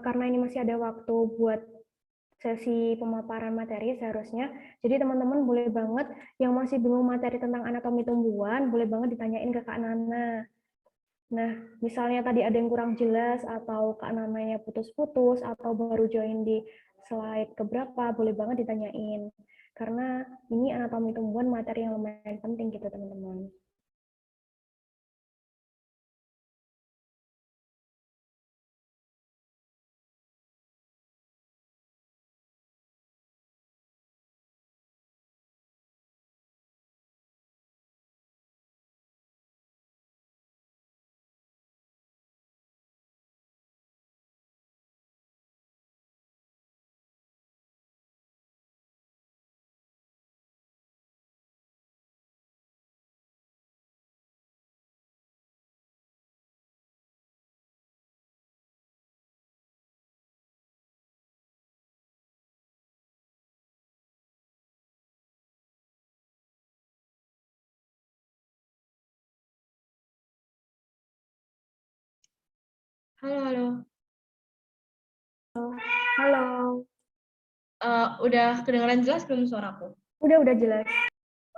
karena ini masih ada waktu buat sesi pemaparan materi seharusnya, jadi teman-teman boleh banget yang masih bingung materi tentang anatomi tumbuhan, boleh banget ditanyain ke Kak Nana. Nah, misalnya tadi ada yang kurang jelas, atau Kak Nananya putus-putus, atau baru join di slide keberapa, boleh banget ditanyain. Karena ini anatomi tumbuhan materi yang lumayan penting gitu teman-teman. Halo, halo. Halo. Udah kedengaran jelas belum suaraku? Udah jelas.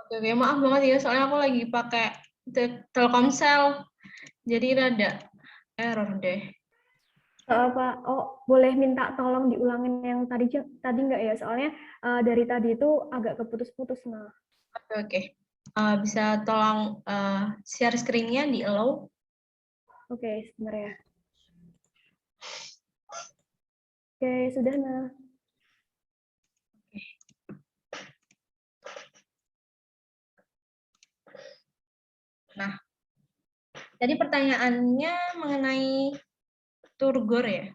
Oke, maaf banget ya, soalnya aku lagi pakai Telkomsel, jadi rada error deh. Apa? Oh, boleh minta tolong diulangin yang tadi nggak ya? Soalnya dari tadi itu agak keputus-putus. Nah. Oke. Bisa tolong share screen-nya di allow? Oke, sebentar ya. Oke, sudah nah. Nah, jadi pertanyaannya mengenai turgor ya.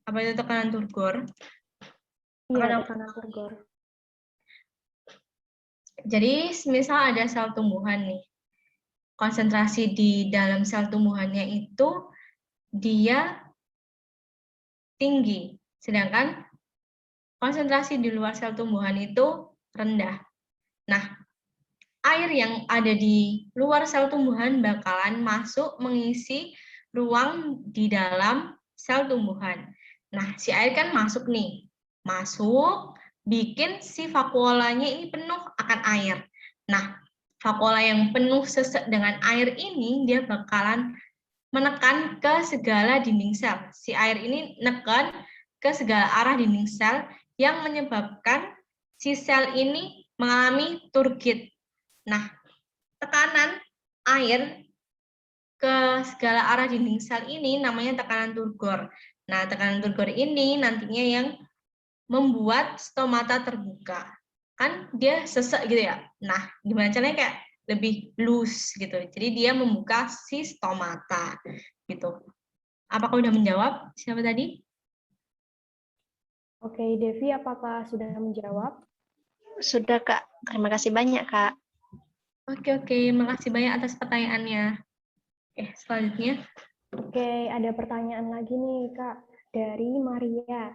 Apa itu tekanan turgor? Iya, tekanan turgor. Jadi, misal ada sel tumbuhan nih, konsentrasi di dalam sel tumbuhannya itu dia tinggi, sedangkan konsentrasi di luar sel tumbuhan itu rendah. Nah, air yang ada di luar sel tumbuhan bakalan masuk mengisi ruang di dalam sel tumbuhan. Nah, si air kan masuk nih, masuk, bikin si vakuolanya ini penuh akan air. Nah, vakuola yang penuh sesek dengan air ini, dia bakalan menekan ke segala dinding sel. Si air ini nekan ke segala arah dinding sel yang menyebabkan si sel ini mengalami turgid. Nah, tekanan air ke segala arah dinding sel ini namanya tekanan turgor. Nah, tekanan turgor ini nantinya yang membuat stomata terbuka. Kan dia sesek gitu ya. Nah, gimana caranya kayak lebih loose gitu. Jadi dia membuka si stomata gitu. Apakah udah menjawab? Siapa tadi? Oke, Devi, apakah sudah menjawab? Sudah, Kak. Terima kasih banyak, Kak. Oke. Makasih banyak atas pertanyaannya. Selanjutnya. Oke, ada pertanyaan lagi nih, Kak. Dari Maria.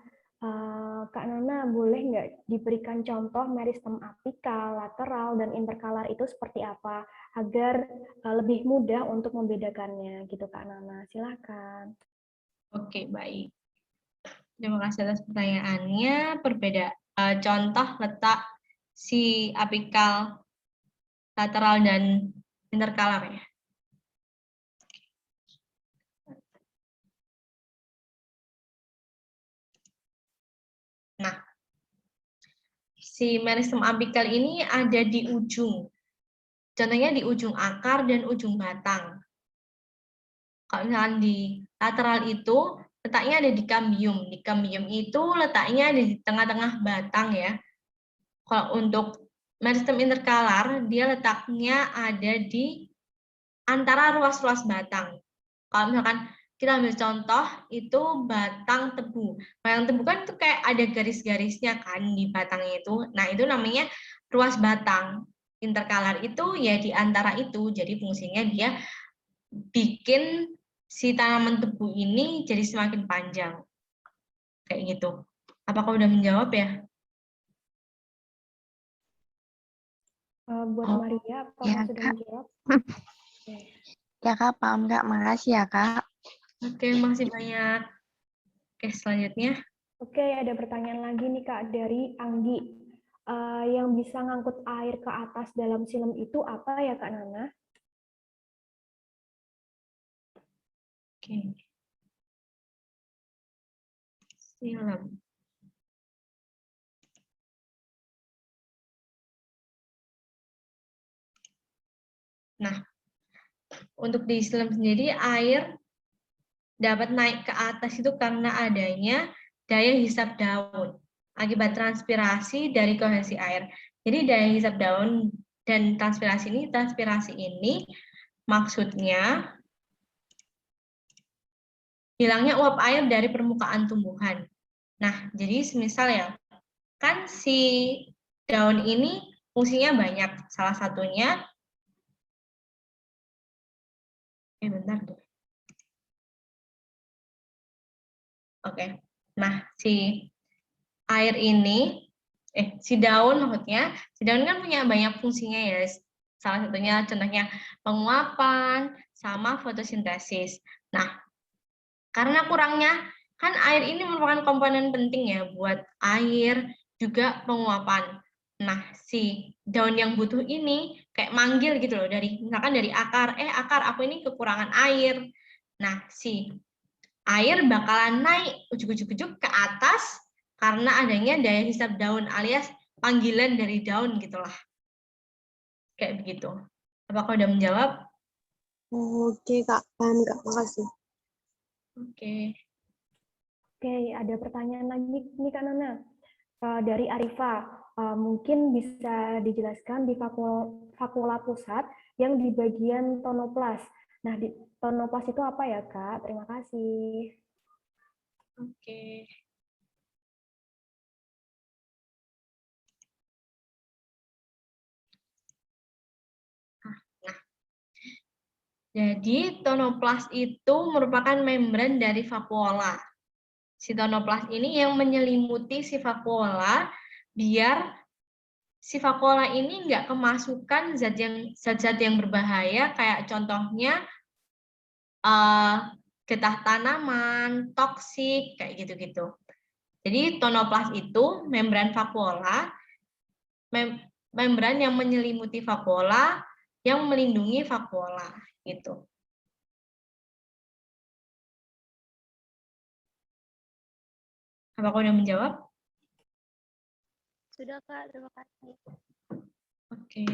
Kak Nana, boleh nggak diberikan contoh meristem apikal, lateral, dan interkalar itu seperti apa? Agar lebih mudah untuk membedakannya, gitu Kak Nana. Silakan. Oke, baik. Terima kasih atas pertanyaannya. Contoh letak si apikal, lateral, dan interkalar ya. Nah, si meristem apikal ini ada di ujung. Contohnya di ujung akar dan ujung batang. Kalau misalkan di lateral itu letaknya ada di kambium. Di kambium itu letaknya ada di tengah-tengah batang ya. Kalau untuk meristem interkalar, dia letaknya ada di antara ruas-ruas batang. Kalau misalkan kita ambil contoh, itu batang tebu. Batang tebu kan itu kayak ada garis-garisnya kan di batangnya itu. Nah, itu namanya ruas batang. Interkalar itu ya di antara itu. Jadi fungsinya dia bikin si tanaman tebu ini jadi semakin panjang. Kayak gitu. Apakah udah menjawab ya? Buat Oh, Maria, apakah ya, sudah Kak. menjawab? Oke. Ya, Kak, paham, Kak. Makasih ya, Kak. Oke, makasih banyak. Oke, selanjutnya. Oke, ada pertanyaan lagi nih Kak dari Anggi. Yang bisa ngangkut air ke atas dalam silem itu apa ya Kak Nana? Oke. Silem. Nah, untuk di silem sendiri air dapat naik ke atas itu karena adanya daya hisap daun akibat transpirasi dari koherensi air. Jadi daya hisap daun dan transpirasi ini maksudnya hilangnya uap air dari permukaan tumbuhan. Nah, jadi semisal ya, kan si daun ini fungsinya banyak. Salah satunya, bentar tuh. Oke. Nah, si air ini, si daun maksudnya, si daun kan punya banyak fungsinya ya. Salah satunya contohnya penguapan sama fotosintesis. Nah, karena kurangnya, kan air ini merupakan komponen penting ya buat air, juga penguapan. Nah, si daun yang butuh ini kayak manggil gitu loh, misalkan dari akar, akar aku ini kekurangan air. Nah, si air bakalan naik ujuk-ujuk ke atas karena adanya daya hisap daun alias panggilan dari daun gitulah. Kayak begitu. Apakah udah menjawab? Oke, Kak. Paham, Kak. Makasih. Oke. Oke, ada pertanyaan lagi nih Kak Nana. Dari Arifa, mungkin bisa dijelaskan di vakuola pusat yang di bagian tonoplas. Nah, di tonoplas itu apa ya, Kak? Terima kasih. Oke. Nah, jadi tonoplas itu merupakan membran dari vakuola. Si tonoplas ini yang menyelimuti si vakuola biar si vakuola ini nggak kemasukan zat-zat yang berbahaya, kayak contohnya getah tanaman, toksik, kayak gitu-gitu. Jadi tonoplas itu membran vakuola, membran yang menyelimuti vakuola, yang melindungi vakuola, gitu. Apakah udah menjawab? Sudah, Kak. Terima kasih. Oke.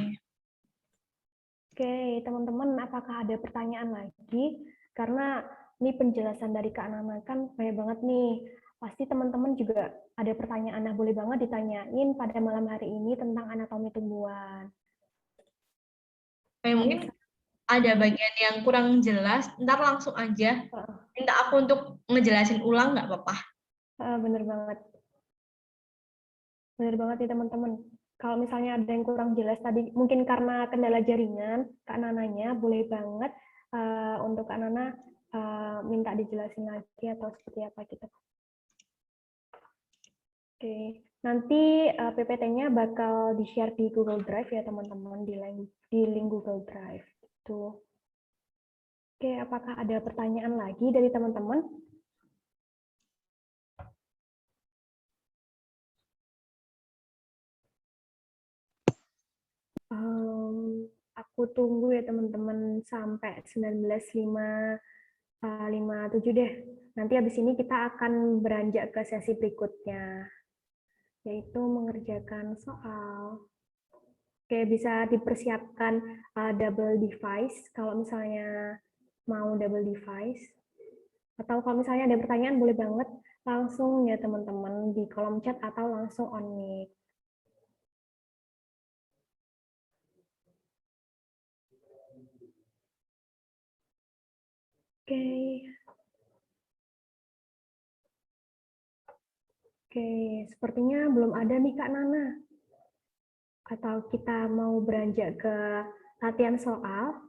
Oke, teman-teman, apakah ada pertanyaan lagi? Karena ini penjelasan dari Kak Nana kan banyak banget nih. Pasti teman-teman juga ada pertanyaan. Nah, boleh banget ditanyain pada malam hari ini tentang anatomi tumbuhan. Mungkin ada bagian yang kurang jelas, ntar langsung aja minta aku untuk ngejelasin ulang, nggak apa-apa. Bener banget. Bener banget nih teman-teman. Kalau misalnya ada yang kurang jelas tadi, mungkin karena kendala jaringan, Kak Nananya boleh banget untuk Kak Nana minta dijelasin lagi atau seperti apa gitu. Oke, nanti PPT-nya bakal di-share di Google Drive ya teman-teman, di link Google Drive. Gitu. Oke, apakah ada pertanyaan lagi dari teman-teman? Aku tunggu ya teman-teman sampai 19.57 deh. Nanti habis ini kita akan beranjak ke sesi berikutnya, yaitu mengerjakan soal. Oke, bisa dipersiapkan double device kalau misalnya mau double device. Atau kalau misalnya ada pertanyaan boleh banget langsung ya teman-teman di kolom chat atau langsung on mic. Oke. Oke, sepertinya belum ada nih Kak Nana. Atau kita mau beranjak ke latihan soal?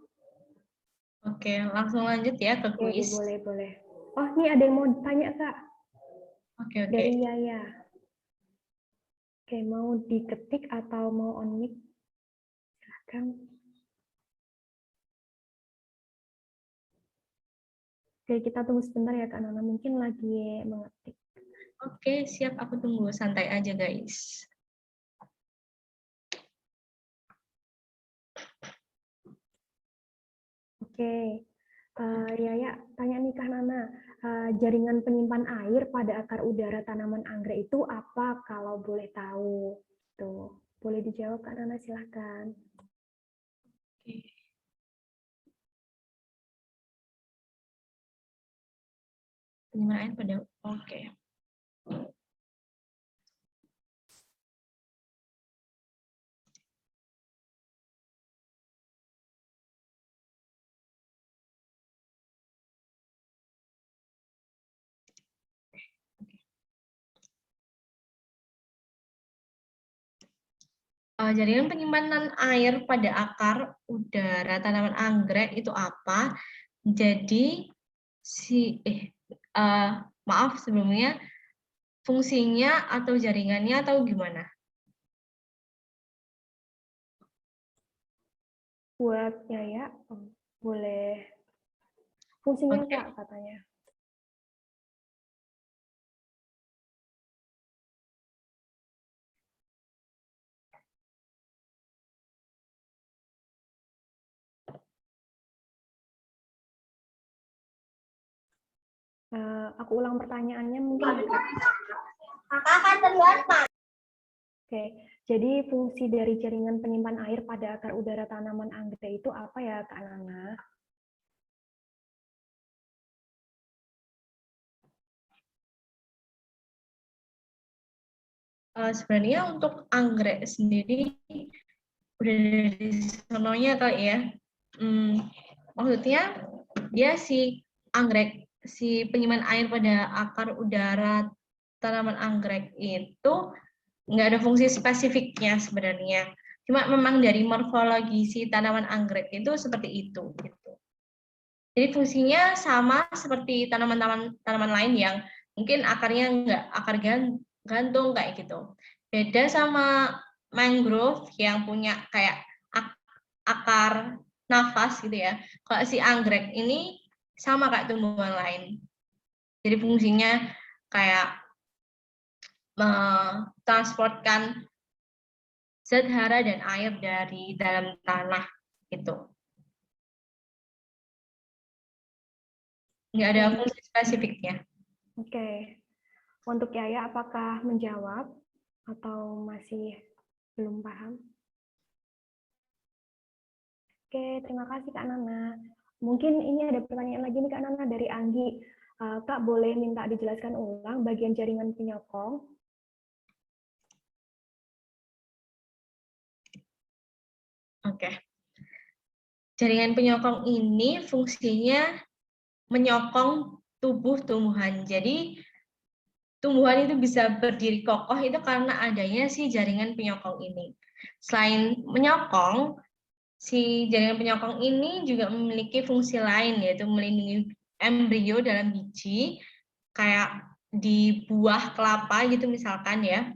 Oke, langsung lanjut ya ke Oke, kuis. boleh. Oh, ini ada yang mau tanya, Kak. Oke. Dari Yaya. Oke, mau diketik atau mau on mic? Silakan. Oke, kita tunggu sebentar ya, Kak Nana. Mungkin lagi mengetik. Oke, siap. Aku tunggu. Santai aja, guys. Oke, Yaya, tanya nih Kak Nana. Jaringan penyimpan air pada akar udara tanaman anggrek itu apa kalau boleh tahu? Tuh, boleh dijawab Kak Nana, silakan. Oke. Penyimpan air pada oke. Jaringan penyimpanan air pada akar udara tanaman anggrek itu apa? Jadi maaf sebelumnya, fungsinya atau jaringannya atau gimana? Buat Yaya, boleh. Fungsinya Oke. Kak, katanya. Aku ulang pertanyaannya mungkin ya, Kak. Oke, jadi fungsi dari jaringan penyimpan air pada akar udara tanaman anggrek itu apa ya, Kak Nana? Sebenarnya untuk anggrek sendiri udah dari sononya kali ya. Maksudnya dia si anggrek, si penyiraman air pada akar udara tanaman anggrek itu nggak ada fungsi spesifiknya sebenarnya. Cuma memang dari morfologi si tanaman anggrek itu seperti itu. Gitu. Jadi fungsinya sama seperti tanaman lain yang mungkin akarnya nggak akar gantung kayak gitu. Beda sama mangrove yang punya kayak akar nafas gitu ya. Kalau si anggrek ini sama kayak tumbuhan lain. Jadi fungsinya kayak mentransportkan zat hara dan air dari dalam tanah gitu. Nggak ada fungsi spesifiknya. Oke. Untuk Yaya, apakah menjawab atau masih belum paham? Oke, terima kasih Kak Nana. Mungkin ini ada pertanyaan lagi nih Kak Nana dari Anggi. Kak, boleh minta dijelaskan ulang bagian jaringan penyokong? Oke. Jaringan penyokong ini fungsinya menyokong tubuh tumbuhan. Jadi tumbuhan itu bisa berdiri kokoh itu karena adanya si jaringan penyokong ini. Selain menyokong, si jaringan penyokong ini juga memiliki fungsi lain, yaitu melindungi embrio dalam biji, kayak di buah kelapa gitu misalkan ya,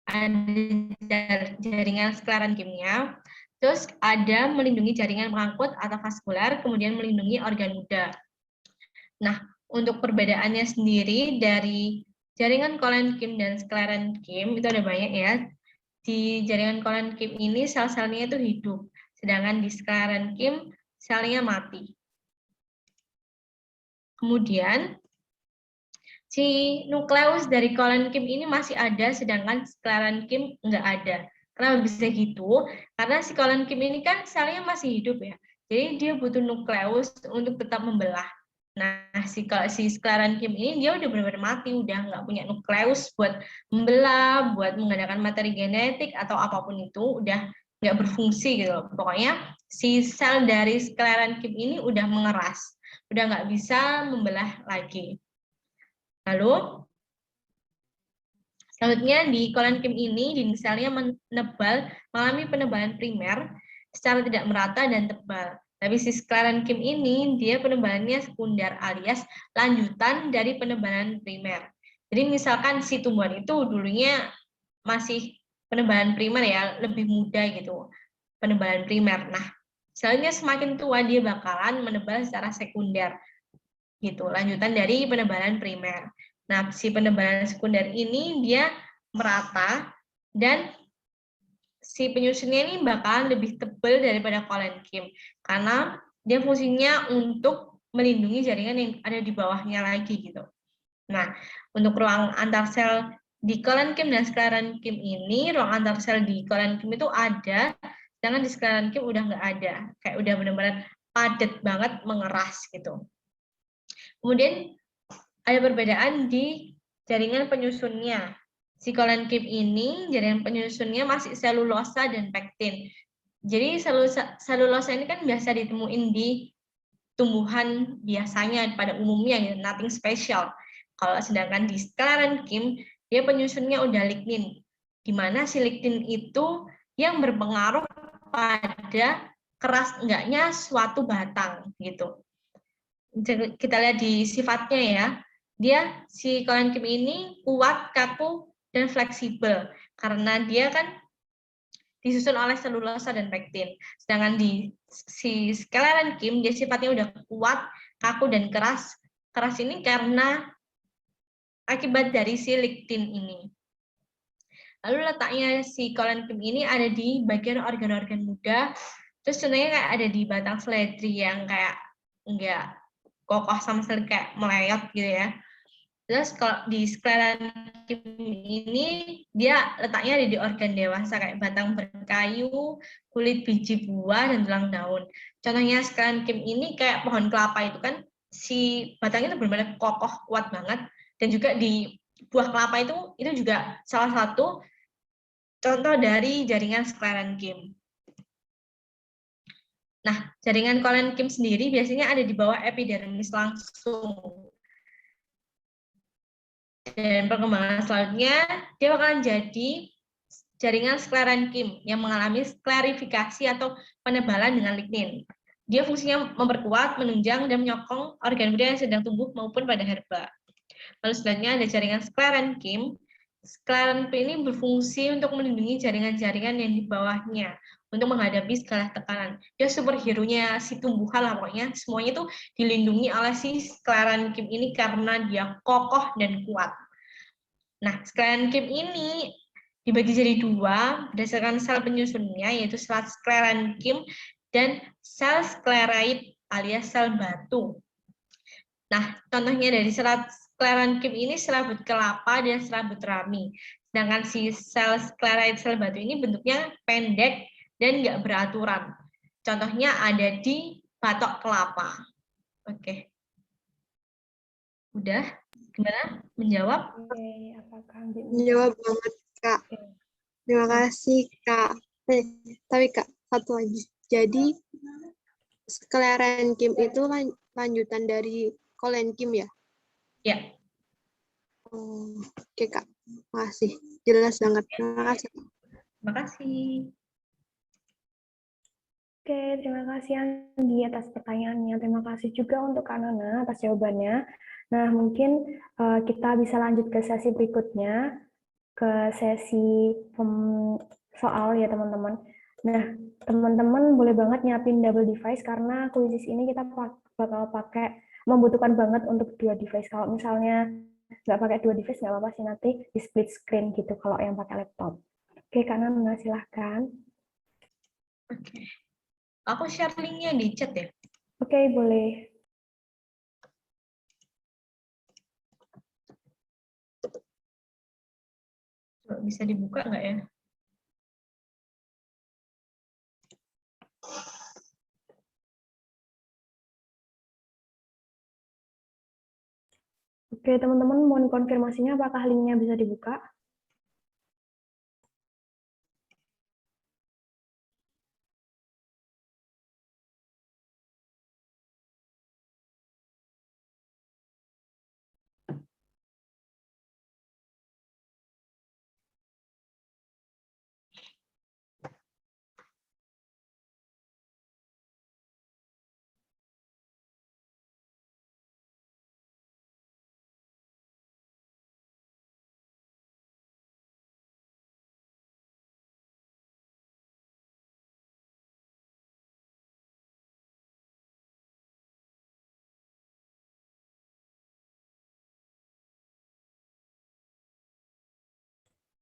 ada jaringan sklerenkimnya, terus ada melindungi jaringan pengangkut atau vaskular, kemudian melindungi organ muda. Nah, untuk perbedaannya sendiri dari jaringan kolenkim dan sklerenkim itu ada banyak ya. Di jaringan kolenkim ini sel-selnya itu hidup, sedangkan di sklerenkim selnya mati. Kemudian si nukleus dari kolenkim ini masih ada, sedangkan sklerenkim nggak ada. Kenapa bisa gitu? Karena si kolenkim ini kan selnya masih hidup ya, jadi dia butuh nukleus untuk tetap membelah. Nah, si sklerenkim ini dia udah benar-benar mati, udah nggak punya nukleus buat membelah, buat menggunakan materi genetik atau apapun itu, udah nggak berfungsi gitu. Pokoknya si sel dari sklerenkim ini udah mengeras, udah nggak bisa membelah lagi. Lalu, selanjutnya di kolenkim ini, dinding selnya mengalami penebalan primer secara tidak merata dan tebal. Tapi si sklerenkim ini, dia penebalannya sekunder alias lanjutan dari penebalan primer. Jadi misalkan si tumbuhan itu dulunya masih penebalan primer ya, lebih muda gitu, penebalan primer. Nah, selanjutnya semakin tua dia bakalan menebal secara sekunder gitu, lanjutan dari penebalan primer. Nah, si penebalan sekunder ini dia merata dan si penyusunnya ini bakalan lebih tebal daripada kolenkim karena dia fungsinya untuk melindungi jaringan yang ada di bawahnya lagi gitu. Nah, untuk ruang antar sel di kolenkim dan sklerenkim ini, ruang antar sel di kolenkim itu ada, sedangkan di sklerenkim udah nggak ada, kayak udah benar-benar padat banget mengeras gitu. Kemudian ada perbedaan di jaringan penyusunnya. Si kolenkim ini jaringan penyusunnya masih selulosa dan pektin. Jadi selulosa ini kan biasa ditemuin di tumbuhan biasanya pada umumnya, gitu, nothing special. Kalau sedangkan di sklerenkim dia penyusunnya udah lignin, di mana si lignin itu yang berpengaruh pada keras enggaknya suatu batang gitu. Kita lihat di sifatnya ya, dia si kolenkim ini kuat, kaku, dan fleksibel karena dia kan disusun oleh selulosa dan pektin. Sedangkan di si sklerenkim dia sifatnya udah kuat, kaku, dan keras. Keras ini karena akibat dari si lignin ini. Lalu letaknya si kolenkim ini ada di bagian organ-organ muda. Terus contohnya kayak ada di batang seledri yang kayak enggak kokoh sama sekali, kayak melayot gitu ya. Terus kalau di sklerenkim ini dia letaknya ada di organ dewasa kayak batang berkayu, kulit biji buah, dan tulang daun. Contohnya sklerenkim ini kayak pohon kelapa itu kan si batangnya itu benar-benar kokoh, kuat banget, dan juga di buah kelapa itu juga salah satu contoh dari jaringan sklerenkim. Nah, jaringan kolenkim sendiri biasanya ada di bawah epidermis langsung. Dan perkembangan selanjutnya, dia bakalan jadi jaringan sklerenkim yang mengalami sklerifikasi atau penebalan dengan lignin. Dia fungsinya memperkuat, menunjang, dan menyokong organ benda yang sedang tumbuh maupun pada herba. Lalu selanjutnya ada jaringan sklerenkim. Sklerenkim ini berfungsi untuk melindungi jaringan-jaringan yang di bawahnya untuk menghadapi segala tekanan. Dia superhero-nya si tumbuhan lah pokoknya. Semuanya itu dilindungi oleh si sklerenkim ini karena dia kokoh dan kuat. Nah, sklerenkim ini dibagi jadi dua berdasarkan sel penyusunnya, yaitu sel sklerenkim dan sel skleroid alias sel batu. Nah, contohnya dari sel sklerenkim ini serabut kelapa dan serabut rami. Sedangkan si sel skleroid sel batu ini bentuknya pendek dan nggak beraturan. Contohnya ada di batok kelapa. Oke. Udah? Gimana? Menjawab? Oke, apakah Mbak Jawab banget, Kak. Terima kasih, Kak. Tapi Kak, satu lagi. Jadi, sklerenkim itu lanjutan dari kolenkim ya? Ya. Oh, oke, Kak. Makasih. Jelas banget. Terima kasih. Terima kasih. Oke, terima kasih Andi atas pertanyaannya. Terima kasih juga untuk Kak Nana atas jawabannya. Nah, mungkin kita bisa lanjut ke sesi berikutnya, ke sesi soal ya teman-teman. Nah, teman-teman boleh banget nyiapin double device karena kuisis ini kita bakal membutuhkan banget untuk dua device. Kalau misalnya nggak pakai dua device, nggak apa-apa sih, nanti di split screen gitu kalau yang pakai laptop. Oke, Kak Nana, silahkan. Oke. Aku share linknya di chat ya. Oke, boleh. Coba bisa dibuka nggak ya? Oke, teman-teman, mohon konfirmasinya apakah linknya bisa dibuka?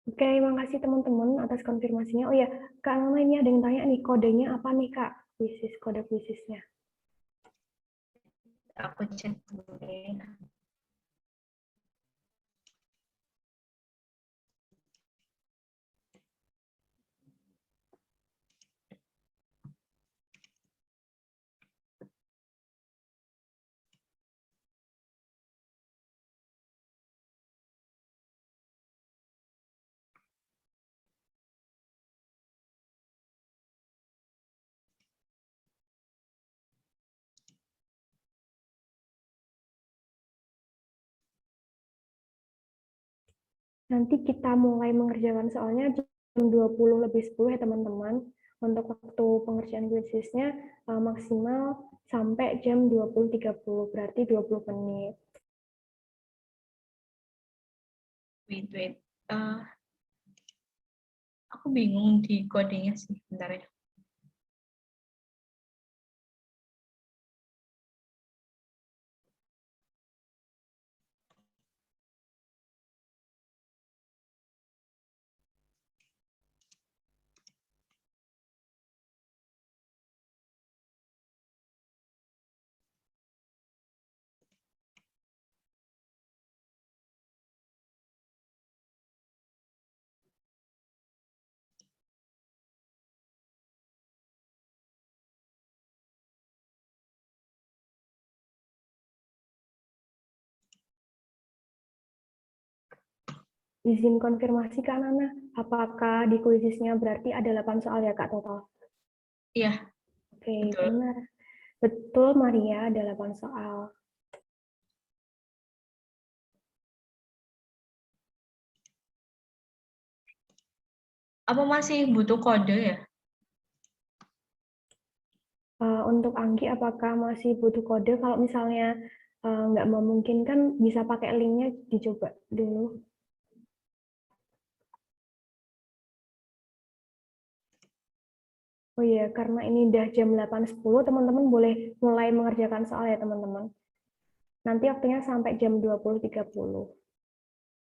Oke, makasih teman-teman atas konfirmasinya. Oh ya, Kak Nana ini ada yang tanya nih, kodenya apa nih Kak? Kode kuisisnya. Aku cek dulu ya. Nanti kita mulai mengerjakan soalnya jam 20:10 ya teman-teman. Untuk waktu pengerjaan kuisisnya maksimal sampai jam 20:30, berarti 20 menit. Wait. Aku bingung di kodenya sih. Bentar ya. Izin konfirmasi Kak Nana, apakah di kuisisnya berarti ada 8 soal ya Kak total? Iya. Oke, Betul. benar. Betul, Maria, ada 8 soal. Apa masih butuh kode ya? Untuk Anggi, apakah masih butuh kode? Kalau misalnya nggak memungkinkan, bisa pakai linknya dicoba dulu. Oh iya, karena ini udah jam 8.10, teman-teman boleh mulai mengerjakan soal ya, teman-teman. Nanti waktunya sampai jam 20.30.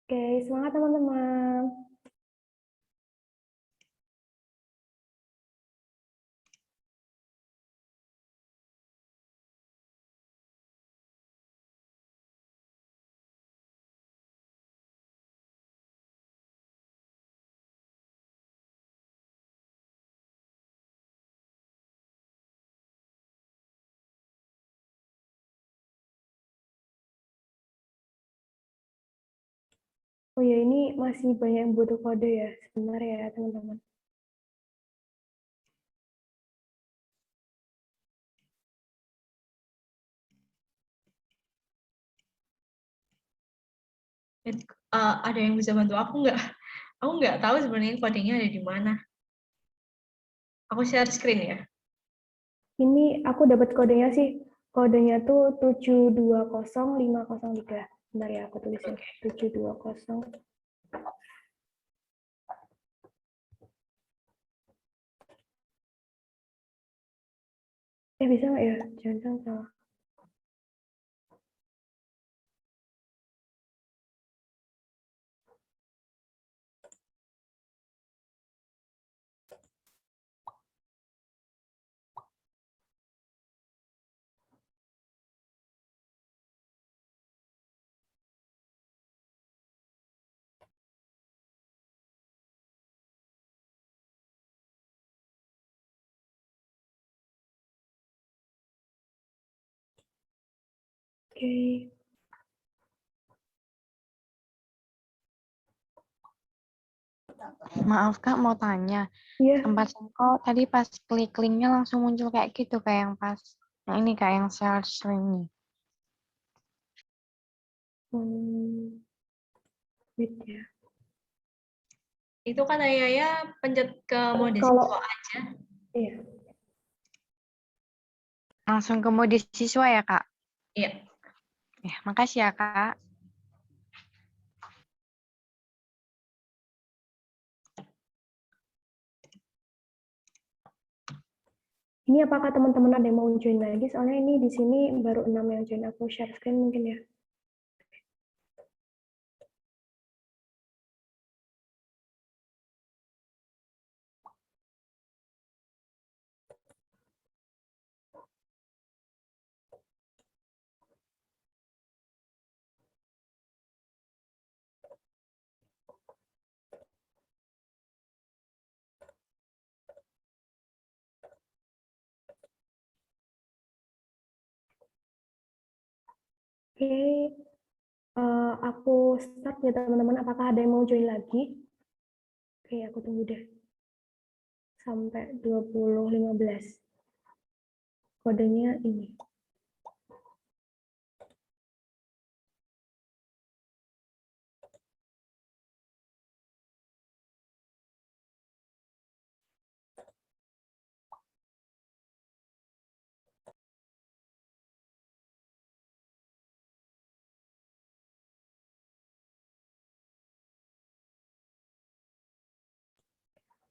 Oke, semangat teman-teman. Oh ya, ini masih banyak yang butuh kode ya, sebentar ya teman-teman. Ada yang bisa bantu aku nggak? Aku nggak tahu sebenarnya kodenya ada di mana. Aku share screen ya. Ini aku dapat kodenya sih. Kodenya tuh 720503. Bentar ya, aku tulisin. 720. Bisa nggak ya? Jangan salah. Oke. Maaf Kak, mau tanya. Iya. Tempat kok tadi pas klik linknya langsung muncul kayak gitu, kayak yang pas. Yang ini kayak yang share screen-nya. Wait ya. Itu kata Yaya pencet ke mode Kalau siswa aja. iya. Langsung ke mode siswa ya Kak? Iya. Ya, makasih ya Kak. Ini apakah teman-teman ada yang mau join lagi? Soalnya ini di sini baru 6 yang join. Aku share screen mungkin ya. Oke, aku start ya teman-teman. Apakah ada yang mau join lagi? Oke, aku tunggu deh. Sampai 20.15. Kodenya ini.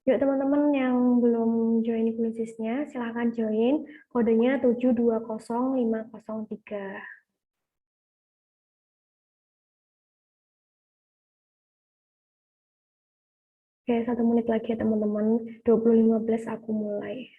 Yuk teman-teman yang belum join Quiziznya, silahkan join. Kodenya 720503. Oke, 1 menit lagi ya teman-teman. 20.15 aku mulai.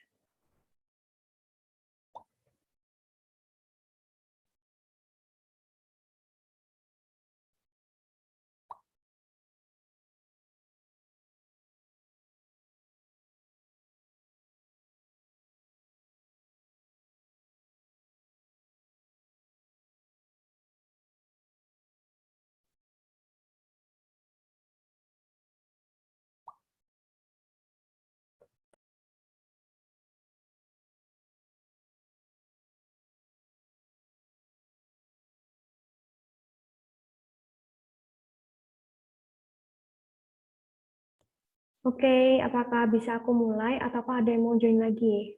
Oke, apakah bisa aku mulai ataukah ada yang mau join lagi?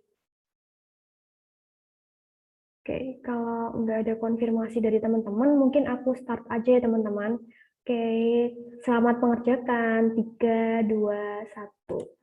Oke, kalau nggak ada konfirmasi dari teman-teman, mungkin aku start aja ya teman-teman. Oke, selamat mengerjakan. 3, 2, 1.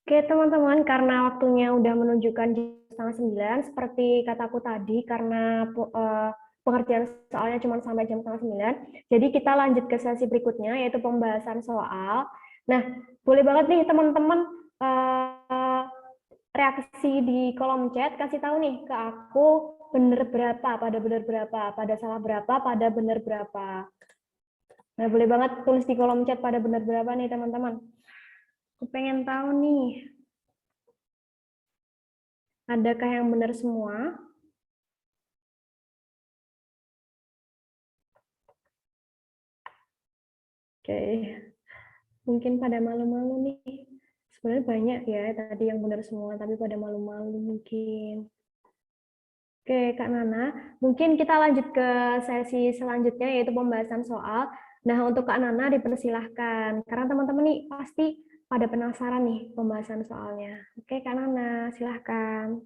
Oke, teman-teman, karena waktunya udah menunjukkan jam 8:30, seperti kataku tadi, karena pengertian soalnya cuma sampai jam 8:30, jadi kita lanjut ke sesi berikutnya, yaitu pembahasan soal. Nah, boleh banget nih teman-teman reaksi di kolom chat, kasih tahu nih ke aku bener berapa, pada salah berapa, pada bener berapa. Nah, boleh banget tulis di kolom chat pada bener berapa nih teman-teman. Aku pengen tahu nih, adakah yang benar semua? Oke, mungkin pada malu-malu nih. Sebenarnya banyak ya tadi yang benar semua, tapi pada malu-malu mungkin. Oke, Kak Nana, mungkin kita lanjut ke sesi selanjutnya, yaitu pembahasan soal. Nah, untuk Kak Nana dipersilahkan, karena teman-teman nih pasti pada penasaran nih pembahasan soalnya. Oke, Kak Nana, silahkan.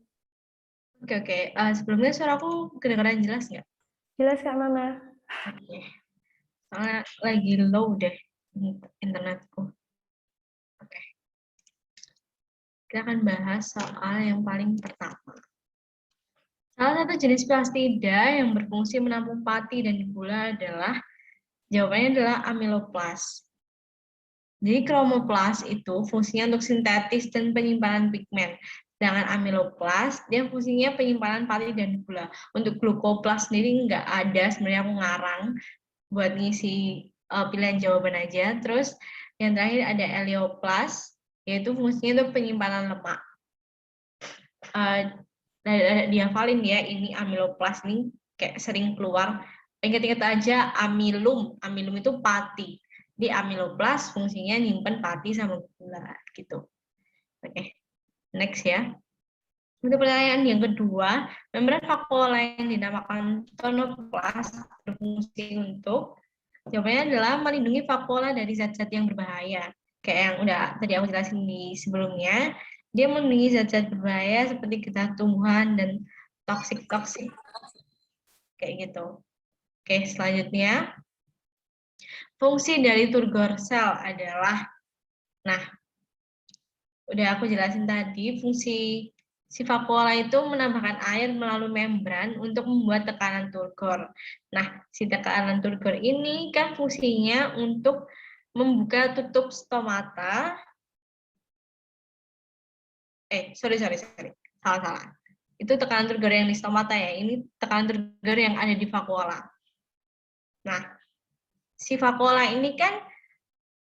Oke. Sebelumnya suaraku kedengaran jelas nggak? Jelas, Kak Nana. Oke. Soalnya lagi low deh. internetku. Oke. Kita akan bahas soal yang paling pertama. Salah satu jenis plastida yang berfungsi menampung pati dan gula adalah, jawabannya adalah amiloplas. Jadi kromoplas itu fungsinya untuk sintetis dan penyimpanan pigmen. Sedangkan amiloplas, dia fungsinya penyimpanan pati dan gula. Untuk glukoplas sendiri nggak ada, sebenarnya aku ngarang buat ngisi pilihan jawaban aja. Terus yang terakhir ada eleoplas, yaitu fungsinya untuk penyimpanan lemak. Dihafalin ya, ini amiloplas nih kayak sering keluar. Ingat-ingat aja amilum itu pati. Di amiloplas fungsinya nyimpen pati sama gula gitu. Oke, next ya. Untuk pertanyaan yang kedua, membran vakuola yang dinamakan tonoplas berfungsi untuk, jawabannya adalah melindungi vakuola dari zat-zat yang berbahaya. Kayak yang udah tadi aku jelasin di sebelumnya, dia melindungi zat-zat berbahaya seperti getah tumbuhan dan toksik-toksik. Kayak gitu. Oke, selanjutnya. Fungsi dari turgor sel adalah, nah, udah aku jelasin tadi, fungsi si vakuola itu menambahkan air melalui membran untuk membuat tekanan turgor. Nah, si tekanan turgor ini kan fungsinya untuk membuka tutup stomata. Salah. Itu tekanan turgor yang di stomata ya. Ini tekanan turgor yang ada di vakuola. Nah, si vakuola ini kan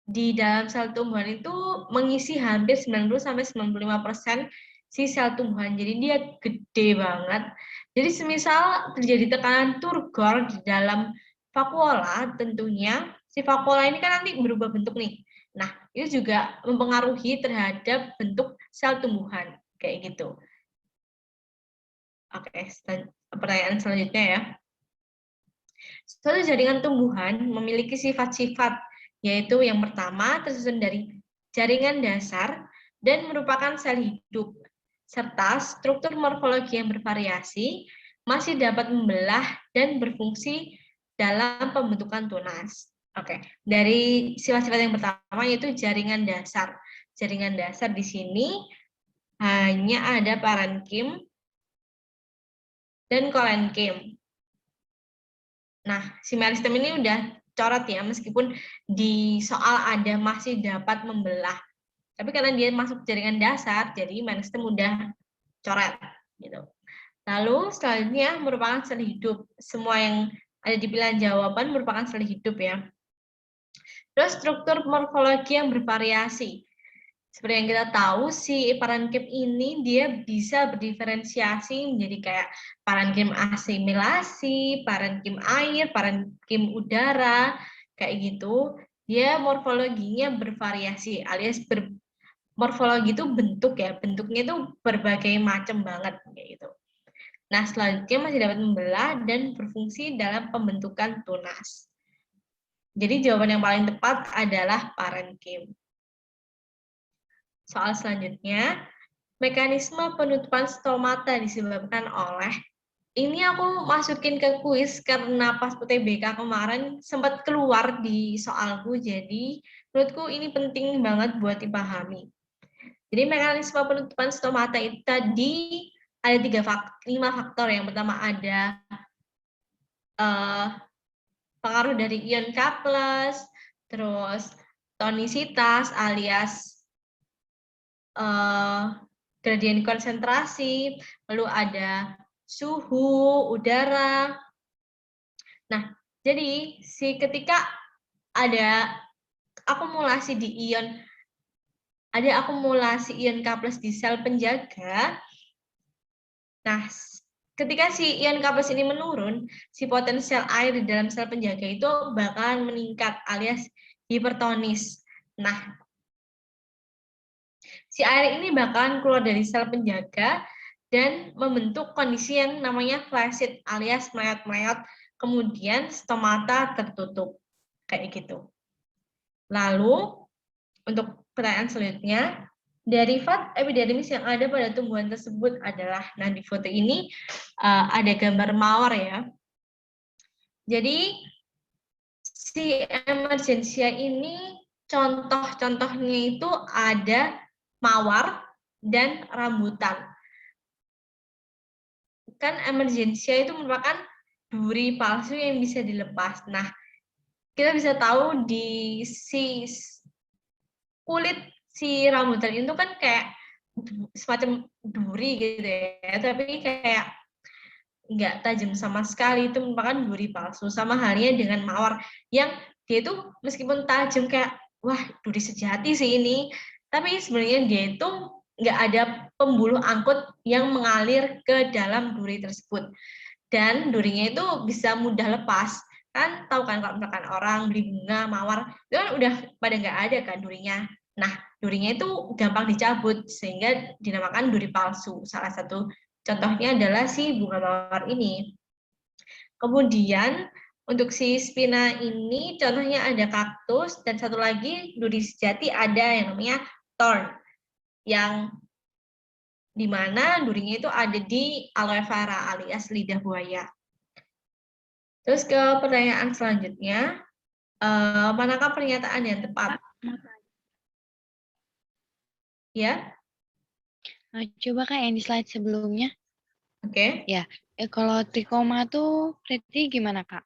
di dalam sel tumbuhan itu mengisi hampir 90-95% si sel tumbuhan. Jadi dia gede banget. Jadi semisal terjadi tekanan turgor di dalam vakuola, tentunya si vakuola ini kan nanti berubah bentuk nih. Nah, itu juga mempengaruhi terhadap bentuk sel tumbuhan. Kayak gitu. Oke, pertanyaan selanjutnya ya. Suatu jaringan tumbuhan memiliki sifat-sifat, yaitu yang pertama tersusun dari jaringan dasar dan merupakan sel hidup, serta struktur morfologi yang bervariasi, masih dapat membelah dan berfungsi dalam pembentukan tunas. Oke, dari sifat-sifat yang pertama yaitu jaringan dasar. Jaringan dasar di sini hanya ada parenkim dan kolenkim. Nah, si meristem ini udah coret ya, meskipun di soal ada masih dapat membelah. Tapi karena dia masuk jaringan dasar, jadi meristem udah coret gitu. Lalu selanjutnya merupakan sel hidup. Semua yang ada di pilihan jawaban merupakan sel hidup ya. Terus struktur morfologi yang bervariasi. Seperti yang kita tahu, si parenkim ini dia bisa berdiferensiasi menjadi kayak parenkim asimilasi, parenkim air, parenkim udara, kayak gitu. Dia morfologinya bervariasi, alias morfologi itu bentuk ya, bentuknya itu berbagai macam banget kayak gitu. Nah, selanjutnya masih dapat membelah dan berfungsi dalam pembentukan tunas. Jadi jawaban yang paling tepat adalah parenkim. Soal selanjutnya, mekanisme penutupan stomata disebabkan oleh, ini aku masukin ke kuis karena pas UTBK kemarin sempat keluar di soalku, jadi menurutku ini penting banget buat dipahami. Jadi mekanisme penutupan stomata itu tadi ada 5 faktor. Yang pertama ada pengaruh dari ion K+, terus tonisitas alias gradien konsentrasi, lalu ada suhu, udara. Nah, jadi ketika ada akumulasi ion K+ di sel penjaga, nah ketika si ion K+ ini menurun, si potensial air di dalam sel penjaga itu bakalan meningkat alias hipertonis. Nah, si air ini bakalan keluar dari sel penjaga dan membentuk kondisi yang namanya flaccid alias melayot-melayot, kemudian stomata tertutup. Kayak gitu. Lalu, untuk pertanyaan selanjutnya, derivat epidermis yang ada pada tumbuhan tersebut adalah, nah di foto ini ada gambar mawar ya. Jadi, si emergensia ini contoh-contohnya itu ada mawar dan rambutan. Kan emergensia itu merupakan duri palsu yang bisa dilepas. Nah, kita bisa tahu di kulit si rambutan itu kan kayak semacam duri gitu ya, tapi kayak nggak tajam sama sekali, itu merupakan duri palsu. Sama halnya dengan mawar yang dia itu meskipun tajam kayak wah duri sejati sih ini, tapi sebenarnya dia itu nggak ada pembuluh angkut yang mengalir ke dalam duri tersebut, dan durinya itu bisa mudah lepas. Kan tahu kan kalau misalkan orang beli bunga mawar itu kan udah pada nggak ada kan durinya. Nah, durinya itu gampang dicabut sehingga dinamakan duri palsu. Salah satu contohnya adalah si bunga mawar ini. Kemudian untuk si spina ini contohnya ada kaktus, dan satu lagi duri sejati ada yang namanya thorn, yang dimana durinya itu ada di aloe vera alias lidah buaya. Terus ke pertanyaan selanjutnya, manakah pernyataan yang tepat? Ya, Coba Kak yang di slide sebelumnya. oke. Ya, kalau trikoma tuh berarti gimana Kak?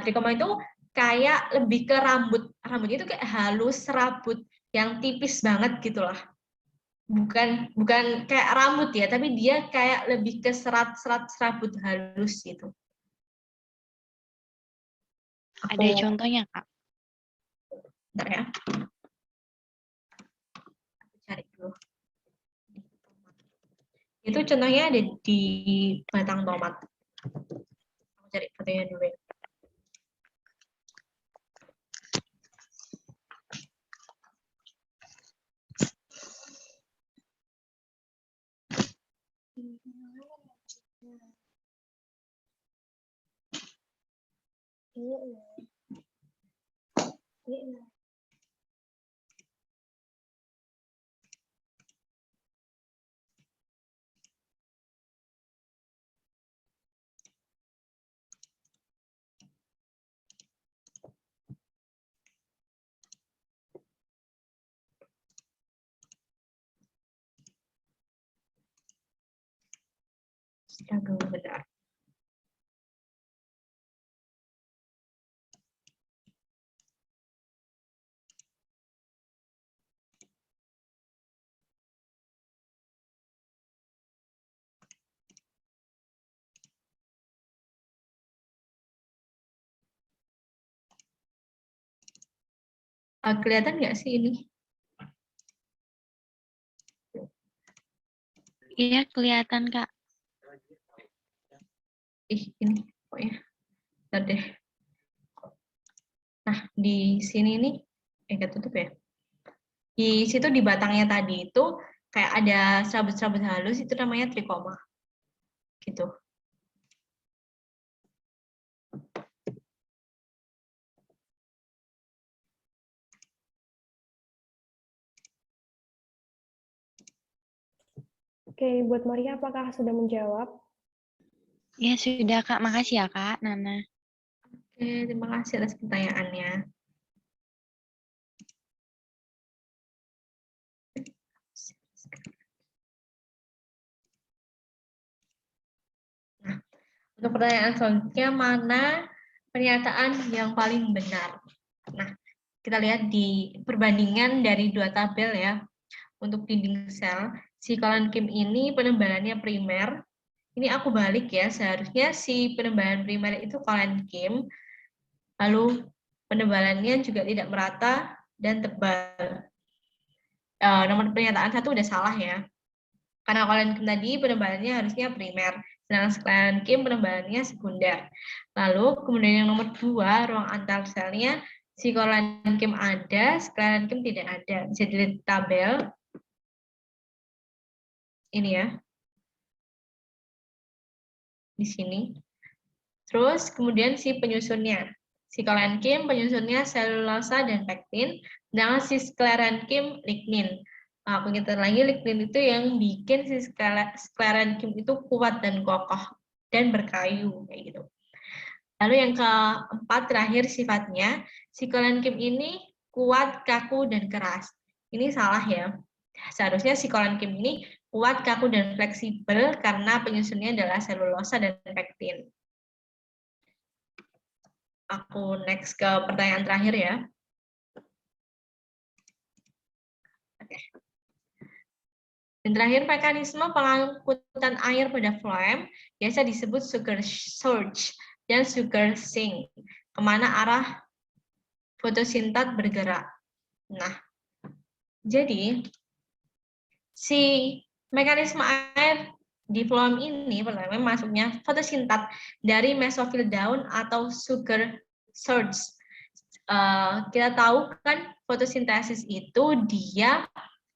Trikoma itu kayak lebih ke rambut. Rambutnya itu kayak halus, serabut, yang tipis banget gitu lah. Bukan kayak rambut ya, tapi dia kayak lebih ke serat-serat serabut halus gitu. Ada contohnya Kak? Bentar ya. Aku cari dulu. Itu contohnya ada di batang tomat. Aku cari fotonya dulu ya. Struggle bentar. Kelihatan nggak sih ini? Iya, kelihatan Kak. Ini pokoknya. Bentar deh. Nah, di sini nih, ketutup ya. Di situ di batangnya tadi itu kayak ada serabut-serabut halus, itu namanya trikoma. Gitu. Oke, buat Maria, apakah sudah menjawab? Ya sudah Kak, makasih ya Kak Nana. Oke, terima kasih atas pertanyaannya. Nah, untuk pertanyaan selanjutnya, mana pernyataan yang paling benar? Nah, kita lihat di perbandingan dari dua tabel ya. Untuk dinding sel, si kolenkim ini penebalannya primer. Ini aku balik ya, seharusnya si penebalan primer itu kolenkim, lalu penebalannya juga tidak merata dan tebal. Nomor pernyataan 1 udah salah ya. Karena kolenkim tadi penebalannya harusnya primer, sedangkan sklerenkim penebalannya sekunder. Lalu kemudian yang nomor 2, ruang antar selnya si kolenkim ada, sklerenkim tidak ada. Bisa dilihat di tabel. Ini ya. Di sini. Terus kemudian si penyusunnya. Si kolenkim penyusunnya selulosa dan pektin, sedangkan si sklerenkim lignin. Nah, pengingat lagi lignin itu yang bikin si sklerenkim itu kuat dan kokoh dan berkayu kayak gitu. Lalu yang keempat terakhir sifatnya, si koenkim ini kuat, kaku, dan keras. Ini salah ya. Seharusnya si koenkim ini kuat, kaku, dan fleksibel karena penyusunnya adalah selulosa dan pektin. Aku next ke pertanyaan terakhir ya. Oke. Dan terakhir, mekanisme pengangkutan air pada phloem biasa disebut sugar surge dan sugar sink, kemana arah fotosintat bergerak. Nah, jadi si mekanisme air di phloem ini pertama masuknya fotosintat dari mesofil daun atau sugar surge. Kita tahu kan fotosintesis itu dia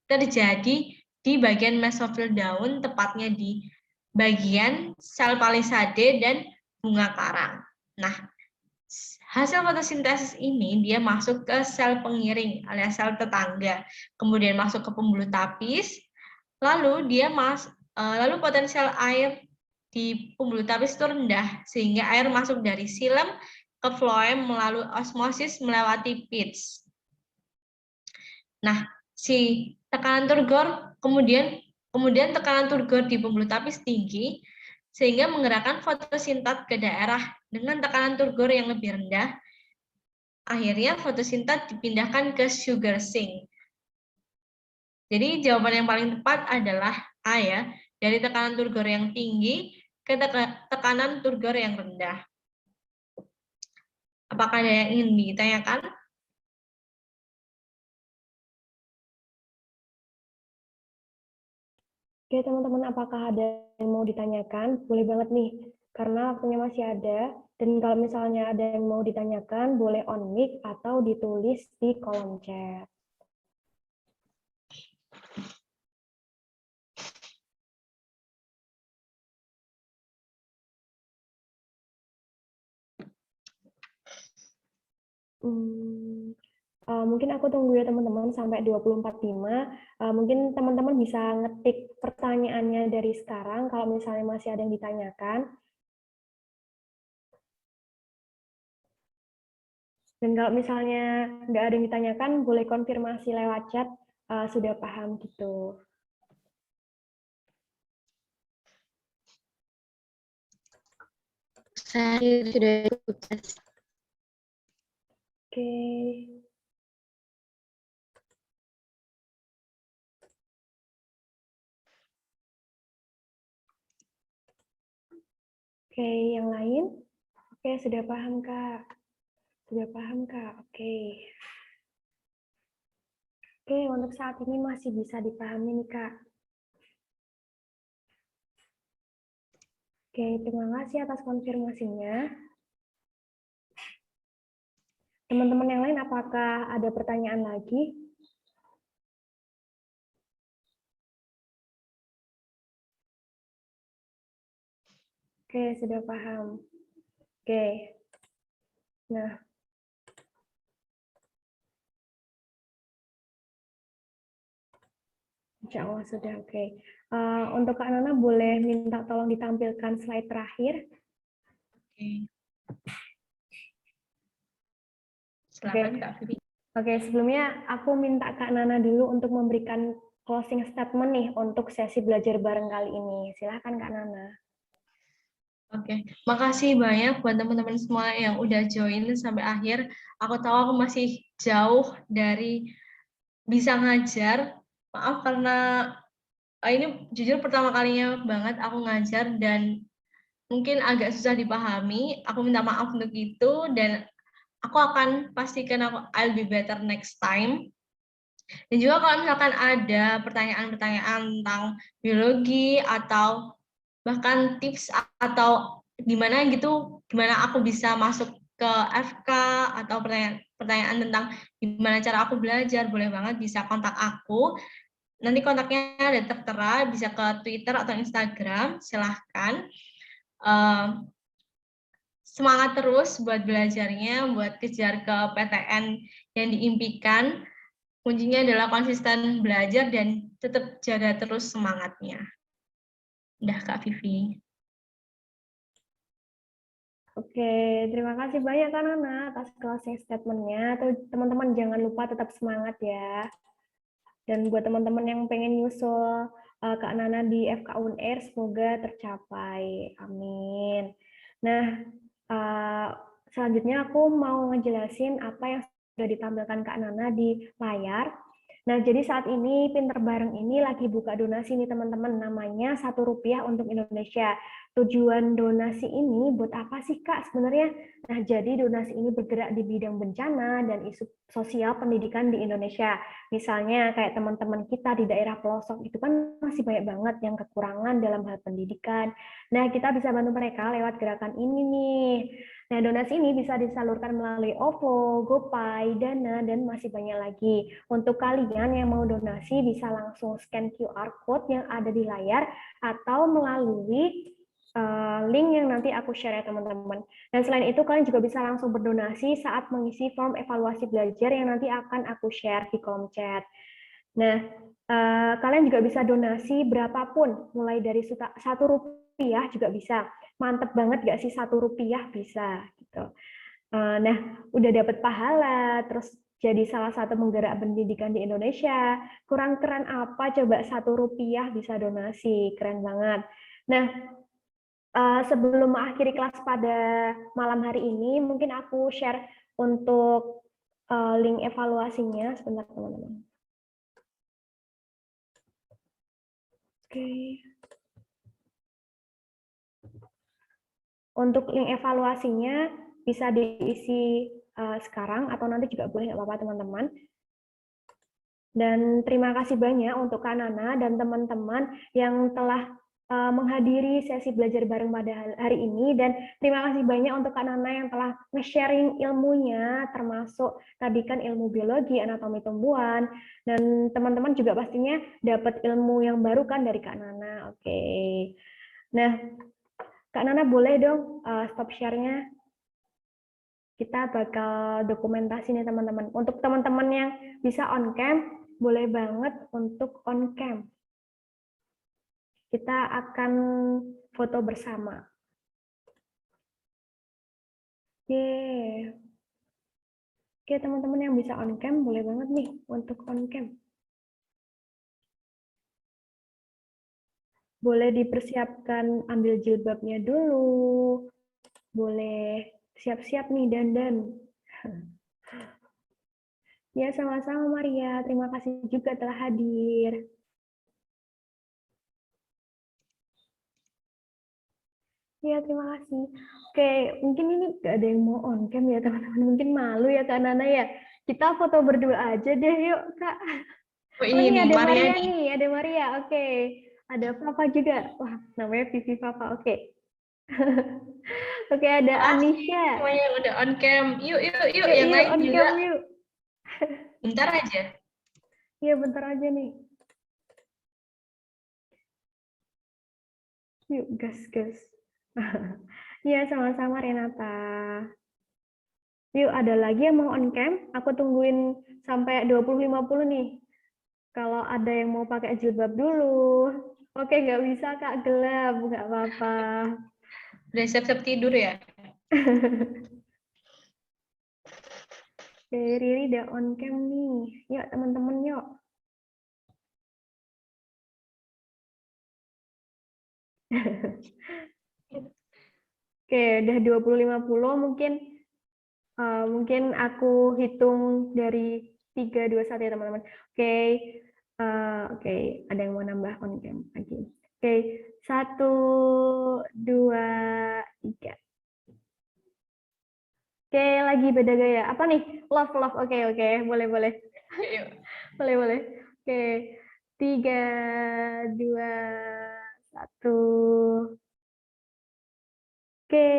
terjadi di bagian mesofil daun, tepatnya di bagian sel palisade dan bunga karang. Nah, hasil fotosintesis ini dia masuk ke sel pengiring alias sel tetangga, kemudian masuk ke pembuluh tapis, lalu lalu potensial air di pembuluh tapis itu rendah sehingga air masuk dari xilem ke phloem melalui osmosis melewati pits. Nah, si tekanan turgor kemudian tekanan turgor di pembuluh tapis tinggi sehingga menggerakkan fotosintat ke daerah dengan tekanan turgor yang lebih rendah. Akhirnya fotosintat dipindahkan ke sugar sink. Jadi jawaban yang paling tepat adalah A ya, dari tekanan turgor yang tinggi ke tekanan turgor yang rendah. Apakah ada yang ingin ditanyakan? Oke, teman-teman, apakah ada yang mau ditanyakan? Boleh banget nih, karena waktunya masih ada. Dan kalau misalnya ada yang mau ditanyakan, boleh on mic atau ditulis di kolom chat. Mungkin aku tunggu ya teman-teman sampai 24.5. Mungkin teman-teman bisa ngetik pertanyaannya dari sekarang kalau misalnya masih ada yang ditanyakan. Dan kalau misalnya nggak ada yang ditanyakan, boleh konfirmasi lewat chat, sudah paham gitu. Saya sudah tugas. Oke. Oke, yang lain? Oke, sudah paham, Kak. Sudah paham, Kak. Oke. Oke, untuk saat ini masih bisa dipahami nih, Kak. Oke, terima kasih atas konfirmasinya. Teman-teman yang lain, apakah ada pertanyaan lagi? Oke, sudah paham. Oke. Nah, insya Allah sudah oke. Untuk Kak Nana, boleh minta tolong ditampilkan slide terakhir? Oke. Silakan Kak Vivi. Oke, sebelumnya aku minta Kak Nana dulu untuk memberikan closing statement nih untuk sesi belajar bareng kali ini. Silahkan Kak Nana. Oke, makasih banyak buat teman-teman semua yang udah join sampai akhir. Aku tahu aku masih jauh dari bisa ngajar. Maaf karena ini jujur pertama kalinya banget aku ngajar dan mungkin agak susah dipahami. Aku minta maaf untuk itu dan aku akan pastikan I'll be better next time. Dan juga kalau misalkan ada pertanyaan-pertanyaan tentang biologi atau bahkan tips atau gimana aku bisa masuk ke FK atau pertanyaan tentang gimana cara aku belajar, boleh banget bisa kontak aku. Nanti kontaknya ada tertera, bisa ke Twitter atau Instagram, silahkan. Semangat terus buat belajarnya, buat kejar ke PTN yang diimpikan. Kuncinya adalah konsisten belajar dan tetap jaga terus semangatnya. Udah Kak Vivi. Oke, terima kasih banyak Kak Nana atas closing statement-nya. Teman-teman jangan lupa tetap semangat ya. Dan buat teman-teman yang pengen nyusul Kak Nana di FK Unair, semoga tercapai. Amin. Nah, selanjutnya aku mau ngejelasin apa yang sudah ditampilkan Kak Nana di layar. Nah, jadi saat ini Pinter Bareng ini lagi buka donasi nih teman-teman, namanya Rp1 untuk Indonesia. Tujuan donasi ini buat apa sih Kak sebenarnya? Nah, jadi donasi ini bergerak di bidang bencana dan isu sosial pendidikan di Indonesia. Misalnya kayak teman-teman kita di daerah pelosok itu kan masih banyak banget yang kekurangan dalam hal pendidikan. Nah, kita bisa bantu mereka lewat gerakan ini nih. Nah, donasi ini bisa disalurkan melalui OVO, GoPay, Dana, dan masih banyak lagi. Untuk kalian yang mau donasi bisa langsung scan QR Code yang ada di layar atau melalui link yang nanti aku share ya teman-teman. Dan selain itu kalian juga bisa langsung berdonasi saat mengisi form evaluasi belajar yang nanti akan aku share di kolom chat. Nah, kalian juga bisa donasi berapapun, mulai dari Rp1 juga bisa. Mantep banget gak sih Rp1 bisa gitu. Nah, udah dapat pahala, terus jadi salah satu penggerak pendidikan di Indonesia. Kurang keren apa coba Rp1 bisa donasi, keren banget. Nah, sebelum mengakhiri kelas pada malam hari ini, mungkin aku share untuk link evaluasinya. Sebentar teman-teman. Oke. Untuk link evaluasinya bisa diisi sekarang atau nanti juga boleh, nggak apa-apa teman-teman. Dan terima kasih banyak untuk Kak Nana dan teman-teman yang telah menghadiri sesi belajar bareng pada hari ini, dan terima kasih banyak untuk Kak Nana yang telah nge-sharing ilmunya, termasuk tadi kan ilmu biologi, anatomi tumbuhan, dan teman-teman juga pastinya dapat ilmu yang baru kan dari Kak Nana. Oke. Nah, Kak Nana boleh dong stop share-nya. Kita bakal dokumentasi nih teman-teman. Untuk teman-teman yang bisa on cam, boleh banget untuk on cam. Kita akan foto bersama. Yeay. Oke, teman-teman yang bisa on cam, boleh banget nih untuk on cam. Boleh dipersiapkan ambil jilbabnya dulu. Boleh siap-siap nih dandan. Ya, sama-sama Maria. Terima kasih juga telah hadir. Ya, terima kasih. Oke, mungkin ini gak ada yang mau on cam ya teman-teman. Mungkin malu ya Kak Nana ya. Kita foto berdua aja deh yuk Kak. Oh, Oh ini ini ada Maria Maria nih. nih, ada Maria. Oke, ada Papa juga. Wah, namanya Vivi Papa. Oke. Oke, ada Anisha. Semuanya udah on cam. Yuk, yuk, yuk. Yuk, Yang yuk, lain on juga. cam yuk. Bentar aja. Iya, bentar aja nih. Yuk, gas, gas. Iya, sama-sama Renata. Yuk, ada lagi yang mau on cam? Aku tungguin sampai 20.50 nih. Kalau ada yang mau pakai jilbab dulu. Oke, nggak bisa Kak, gelap. Nggak apa-apa. Udah siap-siap tidur ya? Oke, Riri udah on cam nih. Yuk, teman-teman, yuk. Oke, udah 20.50 mungkin aku hitung dari 3, 2, 1 ya teman-teman. Oke. Oke, ada yang mau nambah on cam lagi. Oke, 1, 2, 3. Oke, lagi beda gaya. Apa nih? Love, love. Oke, oke. Boleh, boleh. Yuk. Boleh, boleh. Oke. 3, 2, 1. Oke.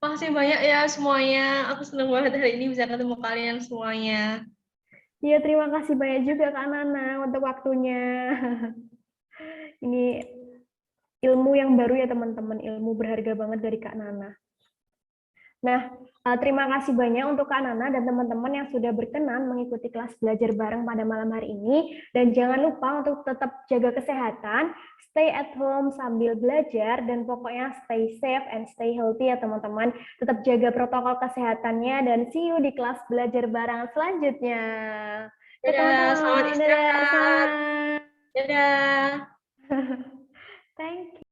Makasih banyak ya semuanya. Aku senang banget hari ini bisa ketemu kalian semuanya. Ya, terima kasih banyak juga Kak Nana untuk waktunya. Ini ilmu yang baru ya teman-teman, ilmu berharga banget dari Kak Nana. Nah, terima kasih banyak untuk Kak Nana dan teman-teman yang sudah berkenan mengikuti kelas belajar bareng pada malam hari ini. Dan jangan lupa untuk tetap jaga kesehatan, stay at home sambil belajar, dan pokoknya stay safe and stay healthy ya teman-teman. Tetap jaga protokol kesehatannya dan see you di kelas belajar bareng selanjutnya. Ya Dadah, selamat teman-teman, dadah, istirahat. selamat. Dadah. Thank you.